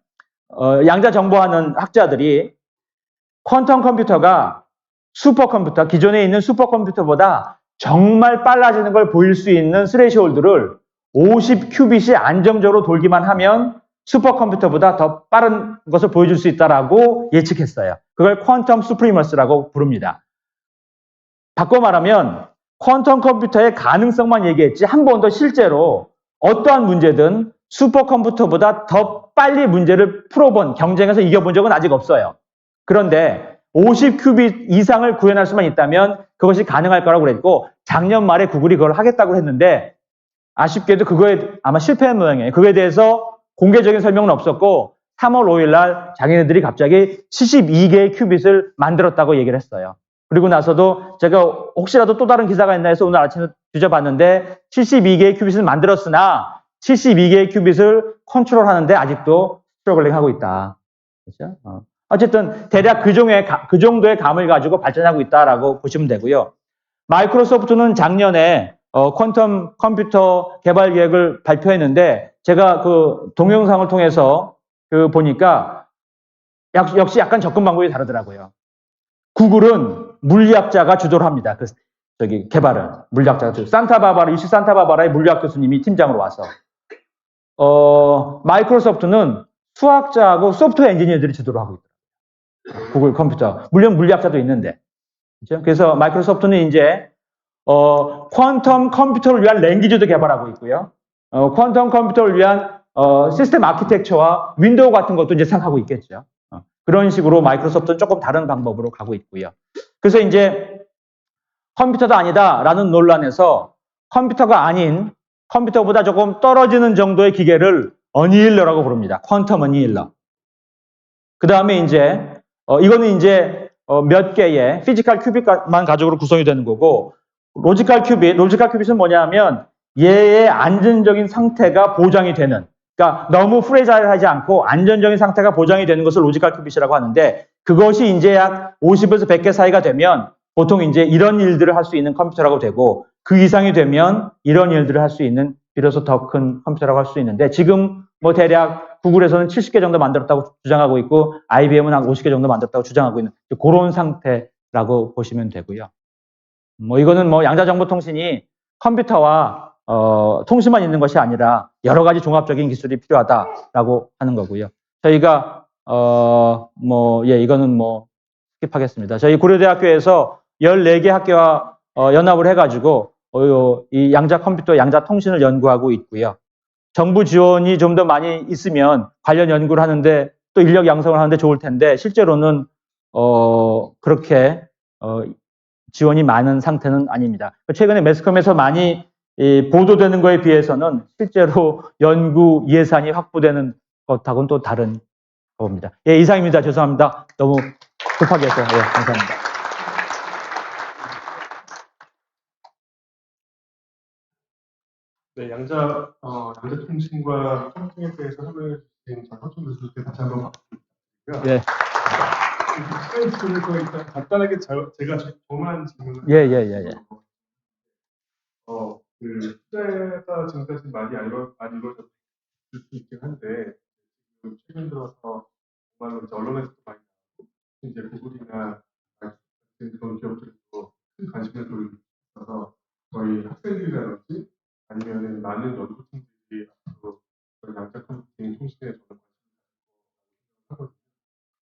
양자 정보하는 학자들이 퀀텀 컴퓨터가 슈퍼컴퓨터, 기존에 있는 슈퍼컴퓨터보다 정말 빨라지는 걸 보일 수 있는 스레시홀드를 50큐빗이 안정적으로 돌기만 하면 슈퍼컴퓨터보다 더 빠른 것을 보여줄 수 있다라고 예측했어요. 그걸 퀀텀 수프리머스라고 부릅니다. 바꿔 말하면 퀀텀 컴퓨터의 가능성만 얘기했지 한 번도 실제로 어떠한 문제든 슈퍼컴퓨터보다 더 빨리 문제를 풀어본, 경쟁에서 이겨본 적은 아직 없어요. 그런데 50큐빗 이상을 구현할 수만 있다면 그것이 가능할 거라고 그랬고 작년 말에 구글이 그걸 하겠다고 했는데 아쉽게도 그거에 아마 실패한 모양이에요. 그거에 대해서 공개적인 설명은 없었고 3월 5일 날 자기네들이 갑자기 72개의 큐빗을 만들었다고 얘기를 했어요. 그리고 나서도 제가 혹시라도 또 다른 기사가 있나 해서 오늘 아침에 뒤져봤는데 72개의 큐빗을 만들었으나 72개의 큐빗을 컨트롤하는데 아직도 스트러글링 하고 있다. 그렇죠? 어쨌든 대략 그 정도의 감을 가지고 발전하고 있다라고 보시면 되고요. 마이크로소프트는 작년에 퀀텀 컴퓨터 개발 계획을 발표했는데 제가 그 동영상을 통해서 보니까 역시 약간 접근 방법이 다르더라고요. 구글은 물리학자가 주도를 합니다. 개발을 물리학자가 UC 산타바바라의 물리학 교수님이 팀장으로 와서 마이크로소프트는 수학자하고 소프트웨어 엔지니어들이 주도를 하고 있더라고요. 구글 컴퓨터 물론 물리학자도 있는데 그렇죠? 그래서 마이크로소프트는 이제 퀀텀 컴퓨터를 위한 랭귀지도 개발하고 있고요. 퀀텀 컴퓨터를 위한 시스템 아키텍처와 윈도우 같은 것도 이제 생각하고 있겠죠. 그런 식으로 마이크로소프트는 조금 다른 방법으로 가고 있고요. 그래서 이제 컴퓨터도 아니다라는 논란에서 컴퓨터가 아닌 컴퓨터보다 조금 떨어지는 정도의 기계를 어니힐러라고 부릅니다. 퀀텀 어니힐러. 그 다음에 이제 이거는 이제 몇 개의 피지컬 큐빗만 가지고 구성이 되는 거고 로지컬 큐빗은 뭐냐면 얘의 안전적인 상태가 보장이 되는 그러니까 너무 프레자일하지 않고 안전적인 상태가 보장이 되는 것을 로지컬 큐빗이라고 하는데 그것이 이제 약 50에서 100개 사이가 되면 보통 이제 이런 일들을 할 수 있는 컴퓨터라고 되고 그 이상이 되면 이런 일들을 할 수 있는 비로소 더 큰 컴퓨터라고 할 수 있는데 지금 뭐 대략 구글에서는 70개 정도 만들었다고 주장하고 있고 IBM은 한 50개 정도 만들었다고 주장하고 있는 그런 상태라고 보시면 되고요. 뭐 이거는 뭐 양자정보통신이 컴퓨터와 통신만 있는 것이 아니라 여러 가지 종합적인 기술이 필요하다라고 하는 거고요. 저희가 이거는 뭐 스킵하겠습니다. 저희 고려대학교에서 14개 학교와 연합을 해가지고 이 양자 컴퓨터, 양자 통신을 연구하고 있고요. 정부 지원이 좀 더 많이 있으면 관련 연구를 하는데 또 인력 양성을 하는데 좋을 텐데 실제로는 그렇게 지원이 많은 상태는 아닙니다. 최근에 매스컴에서 많이 보도되는 거에 비해서는 실제로 연구 예산이 확보되는 것하고는 또 다른 겁니다. 예, 이상입니다. 죄송합니다. 너무 급하게 해서. 예, 감사합니다. 네, 양자 통신과 컴퓨팅에 대해서 설명해 주신 전학종 교수님께 다시 한번 박수드리고요. 예. 시간 지속에서 일단 간단하게 제가 저만 질문을 예. 투자가 지금까지 많이 이루어졌을 수 있긴 한데 최근 들어서 정말로 이제 언론에서도 많이 나오고 이제 구글이나 그런 기업들도 큰 관심을 보이고 있어서 저희 학생들이라든지 아니면 많은 연구팀들이 앞으로 양자 컴퓨팅 통신에 저는 관심을 가지고 하거든요.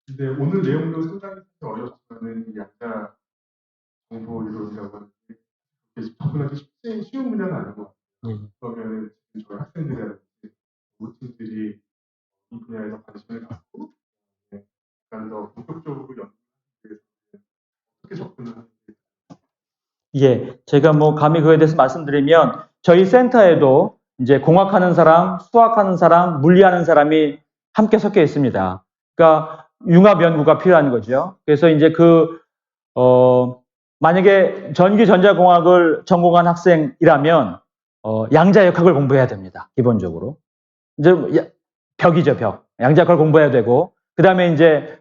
근데 오늘 내용도 상당히 어렵지만은 이 양자 정보 이론이라고 하는 게 접근하기 쉬운 분야는 아닌 것 같아요. 그러면 지금 저희 학생들이라든지 연구팀들이 이 분야에서 관심을 갖고 약간 더 본격적으로 연구하기 위해서 어떻게 접근을 하는지. 예, 제가 뭐 감히 그에 대해서 말씀드리면 저희 센터에도 이제 공학하는 사람, 수학하는 사람, 물리하는 사람이 함께 섞여 있습니다. 그러니까 융합 연구가 필요한 거죠. 그래서 이제 만약에 전기전자공학을 전공한 학생이라면 양자역학을 공부해야 됩니다. 기본적으로. 이제 벽이죠, 벽. 양자역학을 공부해야 되고 그다음에 이제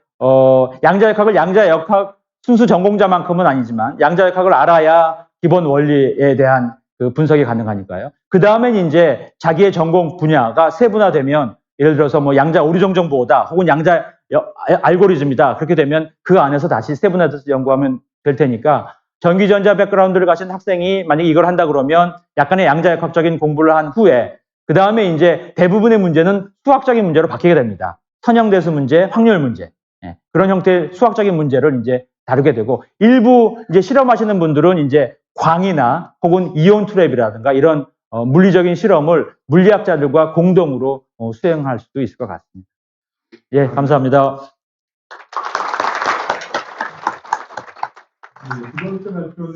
양자역학 순수 전공자만큼은 아니지만 양자역학을 알아야 기본 원리에 대한 그 분석이 가능하니까요. 그 다음엔 이제 자기의 전공 분야가 세분화되면 예를 들어서 뭐 양자 오류정 정보다 혹은 양자 알고리즘이다. 그렇게 되면 그 안에서 다시 세분화돼서 연구하면 될 테니까 전기전자 백그라운드를 가진 학생이 만약에 이걸 한다 그러면 약간의 양자역학적인 공부를 한 후에 그 다음에 이제 대부분의 문제는 수학적인 문제로 바뀌게 됩니다. 선형대수 문제, 확률 문제. 예, 그런 형태의 수학적인 문제를 이제 다루게 되고 일부 이제 실험하시는 분들은 이제 광이나 혹은 이온 트랩이라든가 이런 물리적인 실험을 물리학자들과 공동으로 수행할 수도 있을 것 같습니다. 예, 감사합니다. 두 번째 발표는